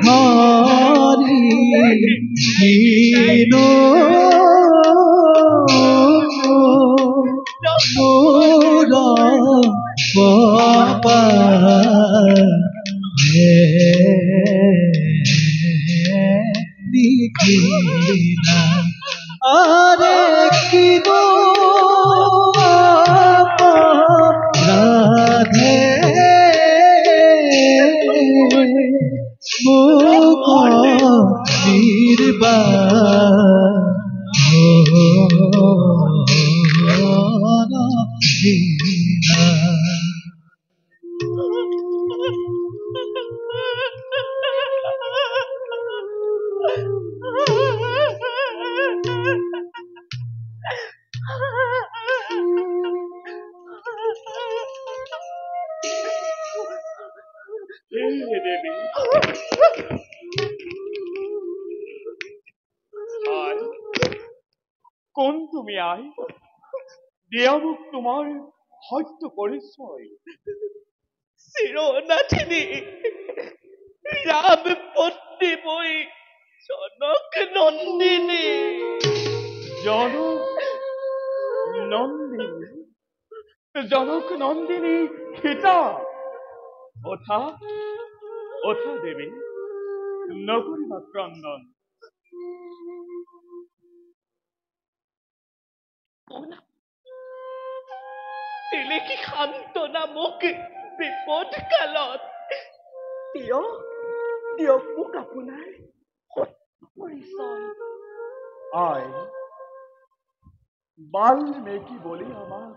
হৰি কিনো মোৰ কপালে লিখিলা আৰে কিনো ৰাধে মুখ দেৱী আই দিয়া মোক তোমাৰ সত্য পৰিচয়। চিৰনাথিনী ৰাম পত্নী মই জনক নন্দিনী। জনক নন্দিনী সীতা। ওঠা ওঠা দেৱী, নকৰিবা ক্ৰন্দন। দিলে কি সান্তনা মোক বিপদ কালত। দিয়ক মোক আপোনাৰ সত্য পৰিচয়। আই বাল্মীকি বলি আমাক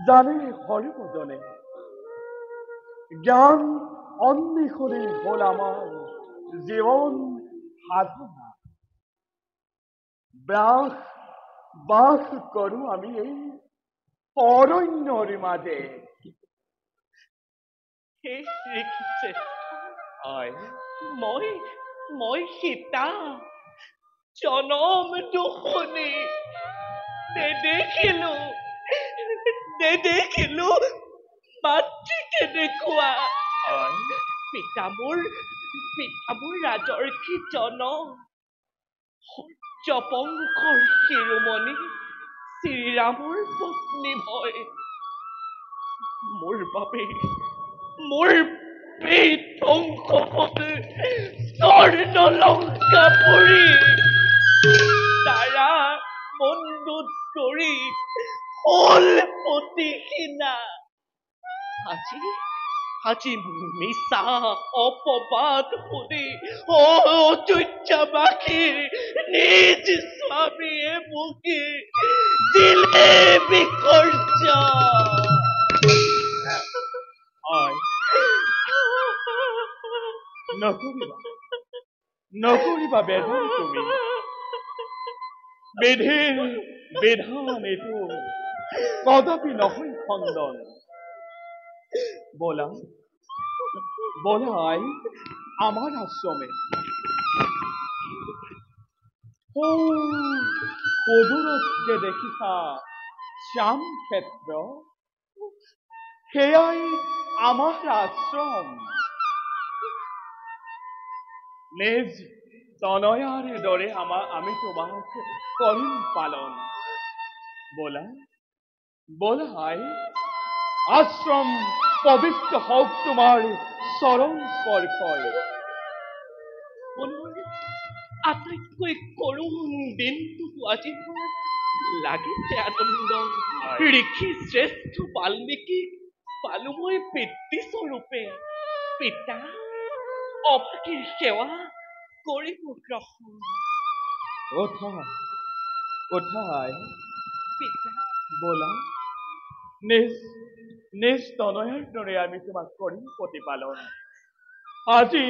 জানে সৰ্বজনে। জ্ঞান অন্বেষণে হল আমাৰ জীৱন সাধনা। বাস কৰো আমি এই অৰণ্যৰ মাজে। হে শ্ৰীকৃষ্ণ, আই মই সীতা জনম দুখনি নেদেখিলো মাতৃ কেনেকুৱা। আই পিতা মোৰ ৰাজৰ্ষি জনম জপংকৰ শিৰোমণি শ্ৰীৰামৰ পত্নী ভয়। মোৰ পেট ধ্বংস হল স্বৰ্ণ লংকা পৰি। তাৰা মণ্ডুত কৰি হল পতিহীনা। আজি মিছা অপবাদ শুনি অযোধ্যাবাসীৰ নিজ স্বামীয়ে মুখী দিলে বিসৰ্জন। আই নকৰিবা বেদন তুমি। বিধিৰ বিধান এইটো কদাপি নহয় খণ্ডন। বলা আই আমাৰ আশ্ৰমে। সুদূৰত যে দেখিছা শ্যাম ক্ষেত্ৰ, সেয়াই আমাৰ আশ্ৰম। নিজ তনয়াৰ দৰে আমি তোমাক কৰিম পালন। বলা আই আশ্ৰম পবিত্ৰ হওক তোমাৰ চৰণ স্পৰ্শই। আটাইতকৈ কৰুণ দিনটো আজি লাগিছে আনন্দ। ঋষি শ্ৰেষ্ঠ বাল্মীকিক পালো মই পিতৃস্বৰূপে। পিতা অভাগীৰ সেৱা কৰিব গ্ৰহণ। ওঠা আই পিতা বলা নিজ তনয়াৰ দৰে আমি তোমাক কৰিম প্ৰতিপালন। আজি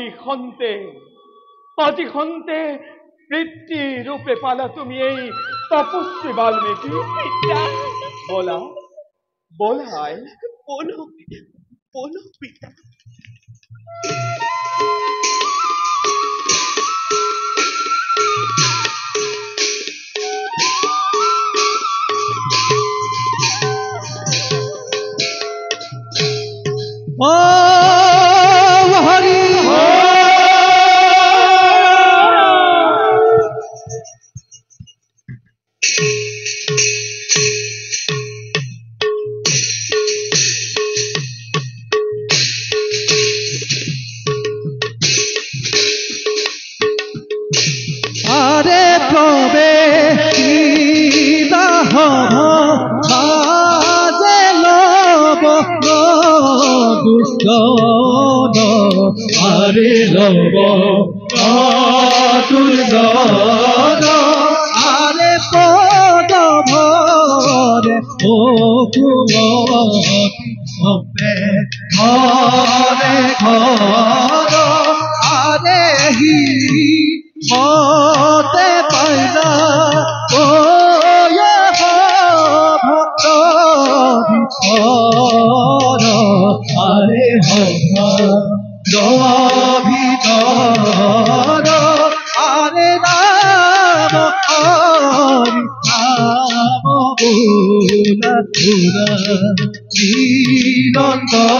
খন্তে পিতৃ ৰূপে পালা তুমি এই তপস্বী বাল্মীকি। বলা আই বলো পিতা। হরি আরে তবে কিবা হব আজে লব দুষ্ট আরে লব দুর্গন আরে পদ ভরে ও কুমতি হবে ঘরে ঘর আরে হি মতে পাইলা ভক্ত ভিতর আরে ভিতর আরে নাম ফুলা ফুলা চিৰন্তন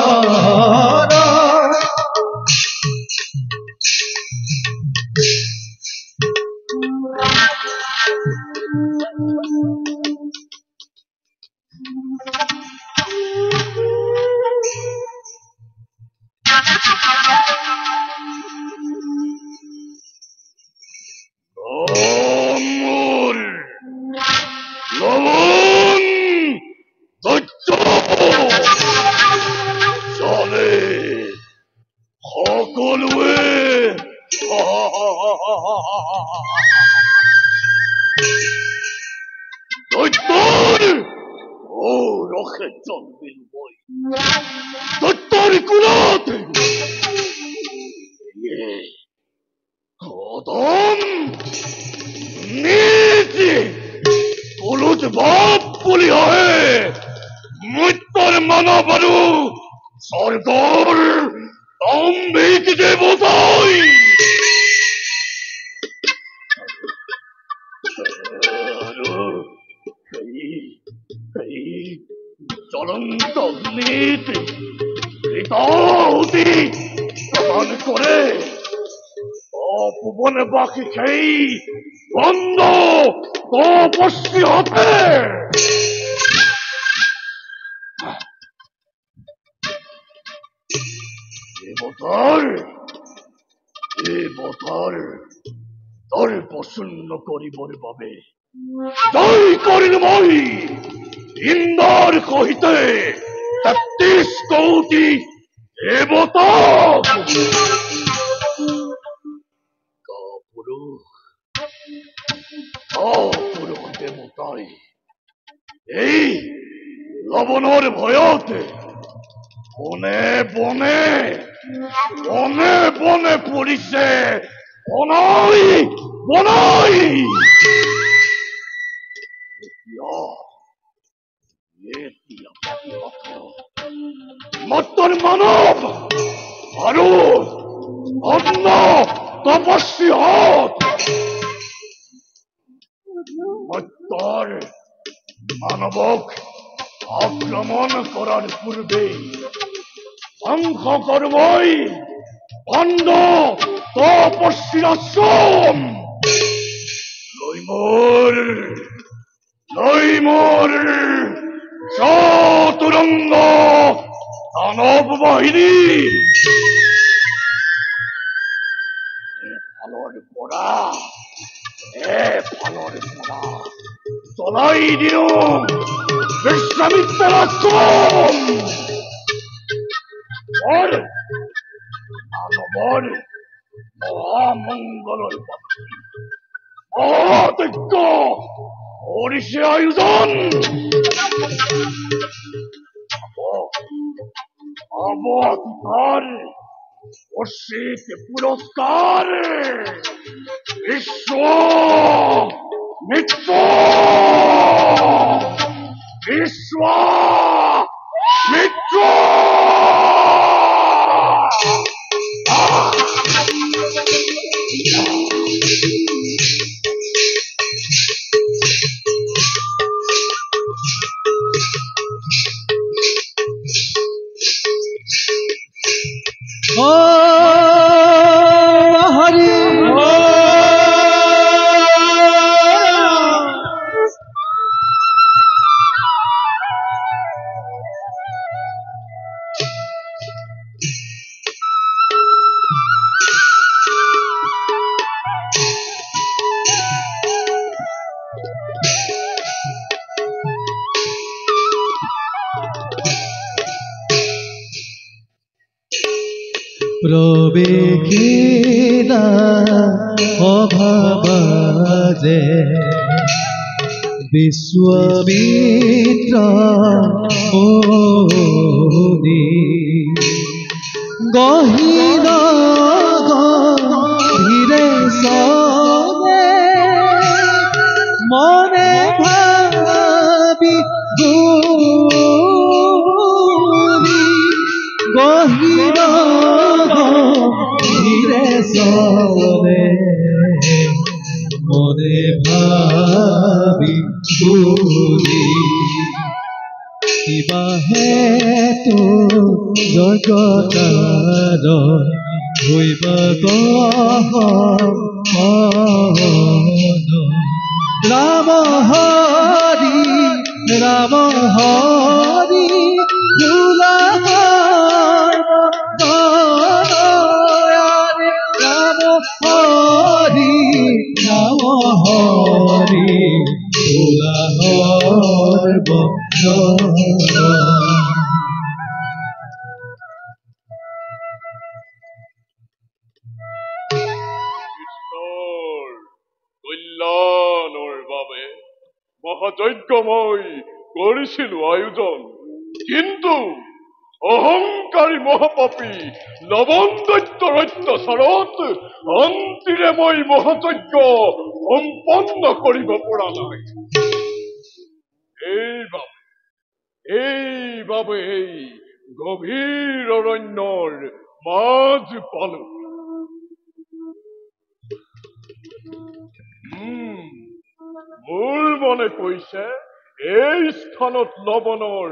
বাকি খেই বন্ধ তপস্বী হতে এবতার তরে প্রসন্ন করিবর পাবে জয় করিল মই ইন্দ্র কহিতে ৩৩ কোটি দেবতা দেবতাই এই লবণর ভয়তে বনে বনে বনে বনে পড়িছে বনাই বনাই মাত্র মানব আৰু অন্য তপস্বী হত মাত্র মানবক আক্রমণ করার পূর্বে ধ্বংস করবই ভণ্ড তপস্বীর আশ্রম নৈমর চতুরঙ্গ দানব বাহিনী ফালর পোড়া চলাই দিও বিশ্বামিত্রের আশ্রম মানবর মহামঙ্গলের মহাযজ্ঞ হরিষে আয়োজন অবতার অশ্বিত পুরস্কার বিশ্ব মিত্র বিশ্ব মিত্র হরি প্রবেশিনা অভাবাজে বিশ্বমিত্র মুনি গহীন গভীরে সনে মনে ভাবি গুণি গহীন গভীরে সনে মনে ভাবি গুণি কিবাহেতু জগতৰ হৈব গহন ৰাম হৰি ৰাম হৰি দুলাহৰ বদন ৰাম হৰি দুলাহৰ বদন কৃষ্ণৰ কল্যাণৰ বাবে মহাযজ্ঞ মই কৰিছিলো আয়োজন, কিন্তু অহংকাৰী মহাপাপী লৱণ দৈত্যৰ অত্যাচাৰত অন্তিৰে মই মহাযজ্ঞ সম্পন্ন কৰিব পৰা নাই। এইবাবে এই গভীৰ অৰণ্যৰ মাজ পালো। মোৰ মনে কৈছে এই স্থানত লৱণৰ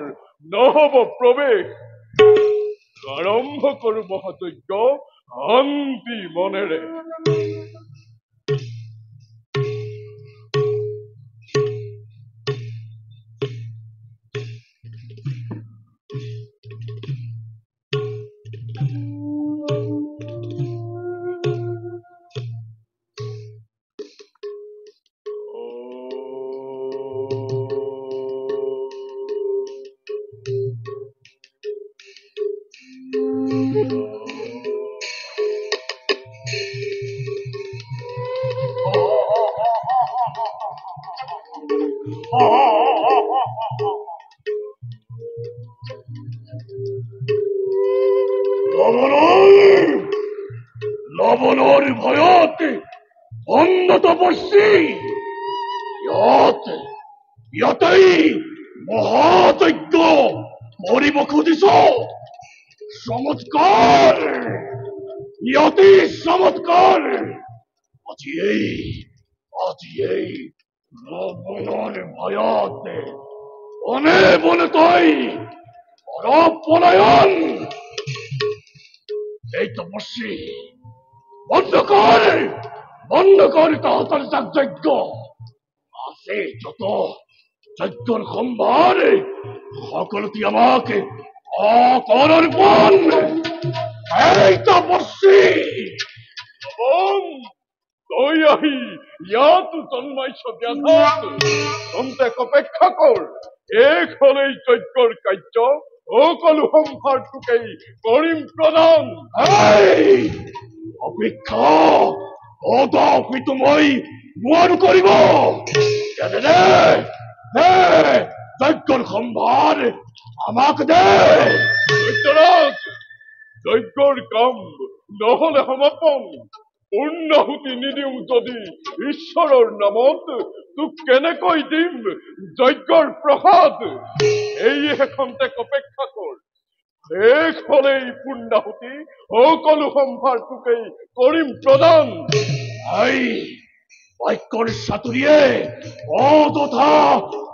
নহব প্ৰৱেশ। আৰম্ভ কৰো মহাযজ্ঞ শান্তি মনেৰে। লৱণৰ ভয়ত অন্নত বৰ্ষী ইয়াতেই মহাযজ্ঞ কৰিব খুজিছ। চমৎকাৰ, ইয়াতেই চমৎকাৰ। আজি এই লৱণৰ ভয়ত বনে বনে তই পলায়ন। এই তপস্বী বন্ধ কৰ তাহাঁতৰ যজ্ঞ। আছে যত যজ্ঞৰ সম্ভাৰ সকলোটি আমাকে অকৰ্পণ। এই তপস্বী তই আহি ইয়াত জন্মাইছ ব্যাধাত, খন্তেক অপেক্ষা কৰ। শেষ হলেই যজ্ঞৰ কাৰ্য সকলো সম্ভাৰটোকেই কৰিম প্ৰদান। অপেক্ষা কদাপিতো মই নোৱাৰো কৰিব। যজ্ঞৰ সম্ভাৰ আমাক দে। দৈত্যৰাজ, যজ্ঞৰ কাম নহলে সমাপন। পূৰ্ণাহুতি নিদিওঁ যদি ঈশ্বৰৰ নামত তোক কেনেকৈ দিম যজ্ঞৰ প্ৰসাদ। এইহে খন্তেক অপেক্ষা কৰ। শেষ হলেই পূৰ্ণাহুতি সকলো সম্ভাৰটোকেই কৰিম প্ৰদান। বাক্যৰ চাতুৰিয়ে অযথা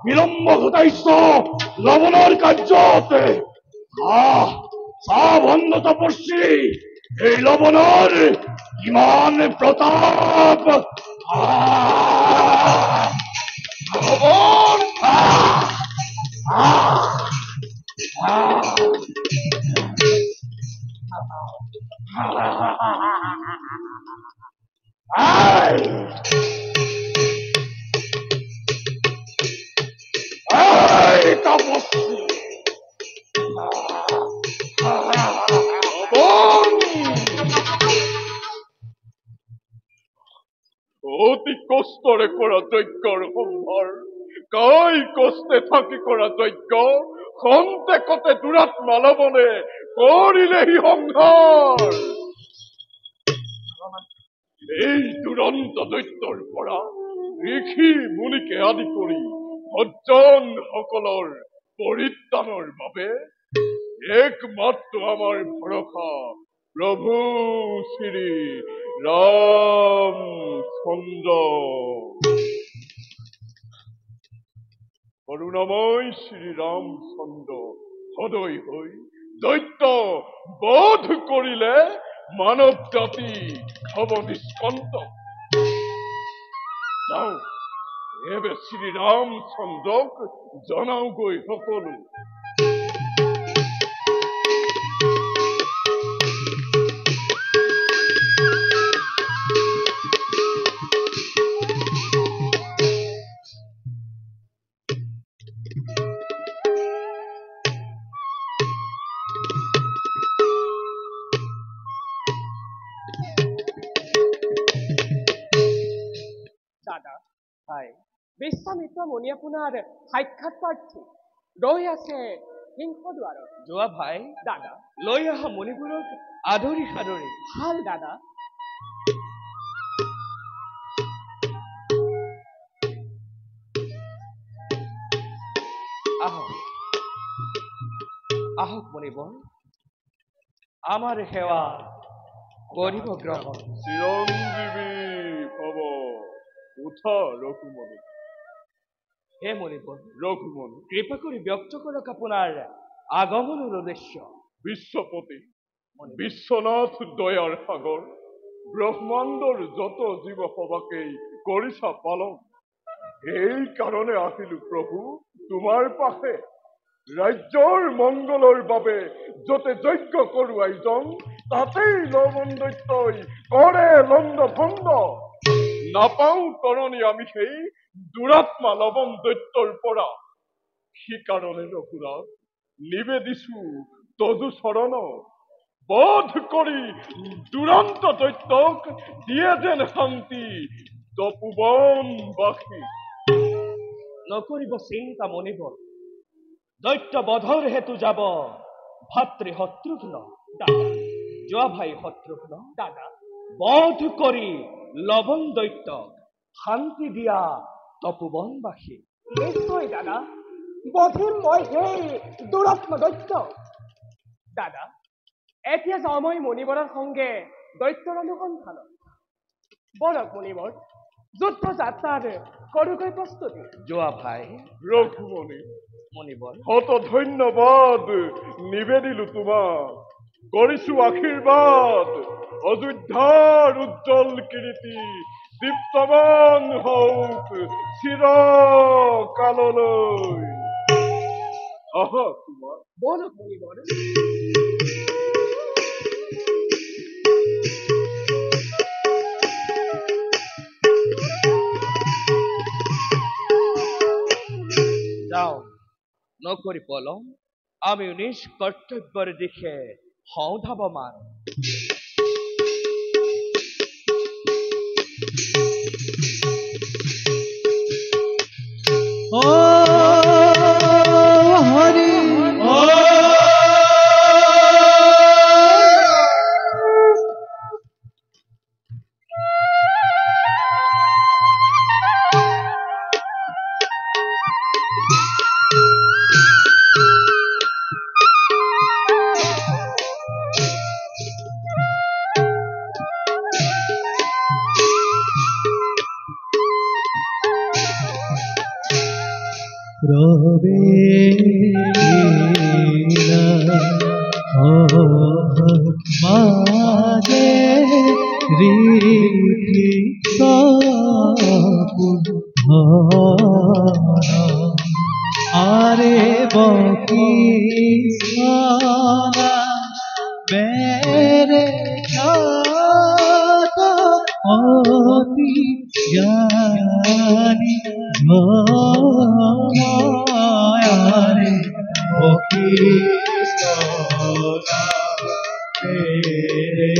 বিলম্ব ঘটাইছ লৱণৰ কাৰ্যত। ভণ্ড তপস্বী, এই লৱণৰ কিমান প্ৰতাপ। লৱণ তপস্বী, অতি কষ্টৰে কৰা যজ্ঞৰ সম্ভাৰ, কাই কষ্টে থাকি কৰা যজ্ঞ, খন্তেকতে দুৰাত্মা লৱণে কৰিলেহি সংহাৰ। এই দুৰন্ত দৈত্যৰ পৰা ঋষি মুনিকে আদি কৰি সজ্জন সকলৰ পৰিত্ৰাণৰ বাবে একমাত্ৰ আমাৰ ভৰসা প্ৰভু শ্ৰী ৰামচন্দ্ৰ। করুণাময় শ্রীরামচন্দ্র সদয় হই দৈত্য বোধ করিলে মানব জাতি হব নিষ্কন্ত। যাও এবে শ্রীরামচন্দ্রক জনাও গৈ সকলো। দাদা হয় বিশ্বামিত্ৰ মুনি আপোনাৰ সাক্ষাৎ প্ৰাৰ্থী ৰৈ আছে সিংহদ্বাৰত। যোৱা ভাই দাদা লৈ অহা মণিবোৰক আদৰি সাদৰি। ভাল দাদা। আহক আহক মণিবৰ, আমাৰ সেৱা কৰিব গ্ৰহণ। চিৰঞ্জীৱী ভৱ উঠা ৰঘুমণি। হে মণিবৰ, ৰঘুমণি কৃপা কৰি ব্যক্ত কৰক আপোনাৰ আগমনৰ উদ্দেশ্য। বিশ্বপতি বিশ্বনাথ দয়াৰ সাগৰ ব্ৰহ্মাণ্ডৰ যত জীৱ সবাকেই কৰিছা পালন। এই কাৰণে আহিলো প্ৰভু তোমাৰ পাশে। ৰাজ্যৰ মংগলৰ বাবে যতে যজ্ঞ কৰো আয়োজন, তাতেই লৱণ দৈত্যই কৰে লণ্ড ভণ্ড। নাপাওঁ তৰণি আমি সেই দুৰাত্মা লৱণ দৈত্যৰ পৰা। সেইকাৰণে ৰঘুৰাজ নিবেদিছো তজু চৰণ, বোধ কৰি দুৰন্ত দৈত্যক দিয়ে যেন শান্তি তপোবনবাসী। নকৰিব চিন্তা মণিবৰ, দৈত্য বধৰ হেতু যাব ভাতৃ শত্ৰুঘ্ন। দাদা যোৱা ভাই শত্ৰুঘ্ন দাদা বধ কৰি লৱণ দৈত্যক শান্তি দিয়া তপোবনবাসী। নিশ্চয় দাদা, বধিম মই সেই দুৰাত্ম দৈত্য। দাদা এতিয়া যাওঁ মই মুনিবৰৰ সংগে দৈত্যৰ অনুসন্ধানত। বলক মুনিবৰ, যুদ্ধ যাত্ৰাৰ কৰোগৈ প্ৰস্তুতি। যোৱা ভাই ৰঘুমণি মণিবৰ, শত ধন্যবাদ নিবেদিলো তোমাক, কৰিছো আশীৰ্বাদ অযোধ্যাৰ উজ্জ্বল কীৰ্তি দীপ্তমান হওক চিৰকাললৈ। আহা তোমাৰ বলক মুনিবৰ। যাওঁ নকৰি পলম, আমি নিজ কৰ্তব্যৰ দিশে হওঁ ধাৱমান। ও হরি রবেলা মাঝে রীতি আরে বকি মেরে অতি জ্ঞানী রে বকি মেরে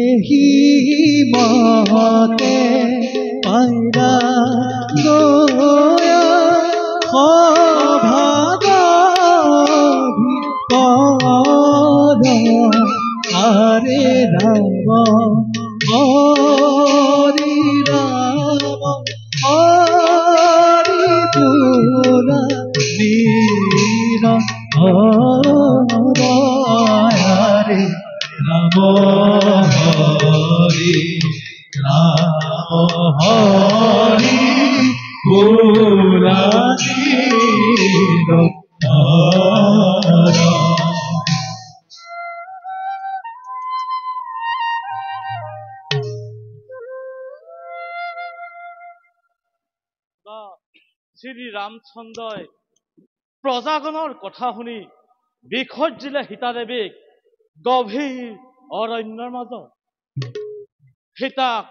এহি মতে পাইরা গয়া সভাগ আরে রাম হরি রাম হরি তুলা নীর হরে রাম হরি রাম হরি পুরাণীর শ্ৰী ৰামচন্দ্ৰই প্ৰজাগণৰ কথা শুনি বিসৰ্জিলে সীতাদেৱীক গভীৰ অৰণ্যৰ মাজত। সীতাক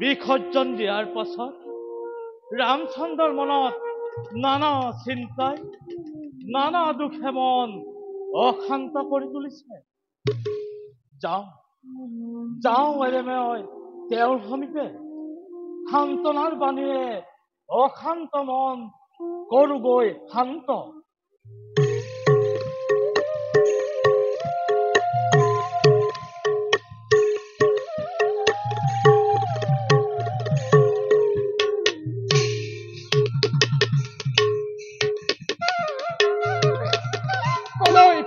বিসৰ্জন দিয়াৰ পাছত ৰামচন্দ্ৰৰ মনত নানা চিন্তাই নানা দুখে মন অশান্ত কৰি তুলিছে। যাওঁ মই তেওঁৰ সমীপে সান্তনাৰ বাণীৰে অশান্ত মন কৰোগৈ শান্ত।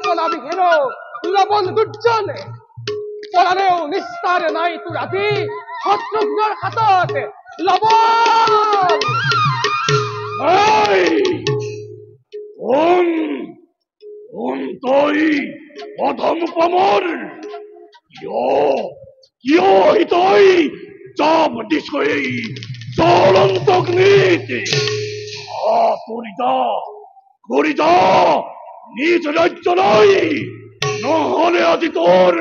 পলাবি হেন লবণ দুৰ্জনে পলালেও নিস্তাৰ নাই তোৰ ৰাতি শত্ৰুঘ্নৰ হাতত লবণ। তই অধম পামৰ কিয় তই জাপ দিছই জ্বলন্ত অগ্নিত কৰি যা নিজ ৰাজ্যলৈ, নহলে আজি তোৰ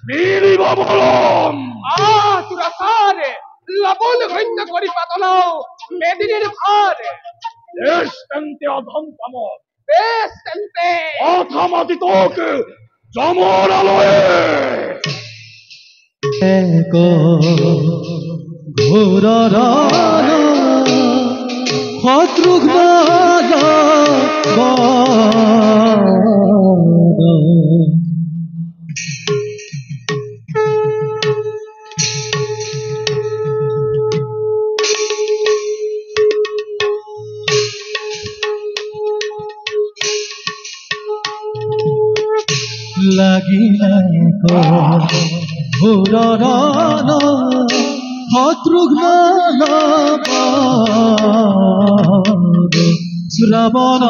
মিলিব মৰম। তোৰ আচাৰে লবণ গণ্য কৰি পাতলাও মেদিনীৰ ভাৰে। বেশ তেন্তে অধম পামৰ, বেশ তেন্তে অধম আজি তোক যমৰ আলয়ে। এক ঘোৰ শত্ৰুঘ্ন লাগিলে ঘোৰ শত্ৰুঘ্ন শ্ৰবণ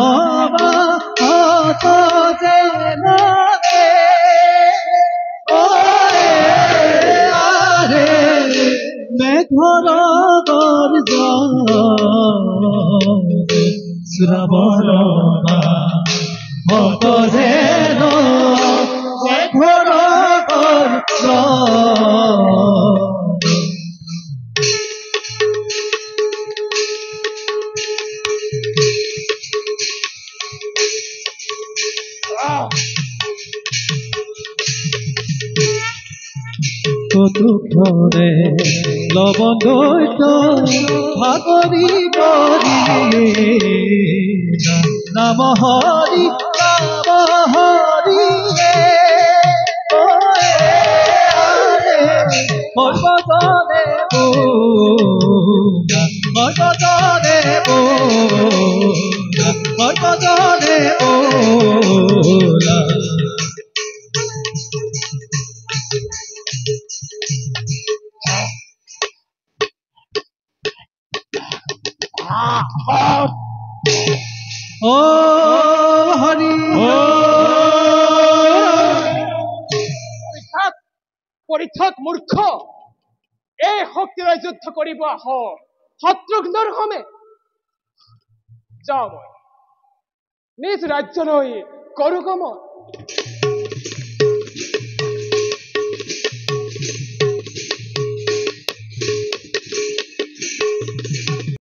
মেঘৰ শ্ৰবণ ভত যেন মেঘৰ কতুক্ষণে লবণ দৈত ভাগৰি পৰি নাম হৰি নাম হৰি সৰ্বজনে সৰ্বজনে ও হৰি পৰীক্ষক মূৰ্খ, এই শক্তিৰে যুদ্ধ কৰিব আহ শত্ৰুঘ্নৰ সমে। যাওঁ মই নিজ ৰাজ্যলৈ কৰো গমন।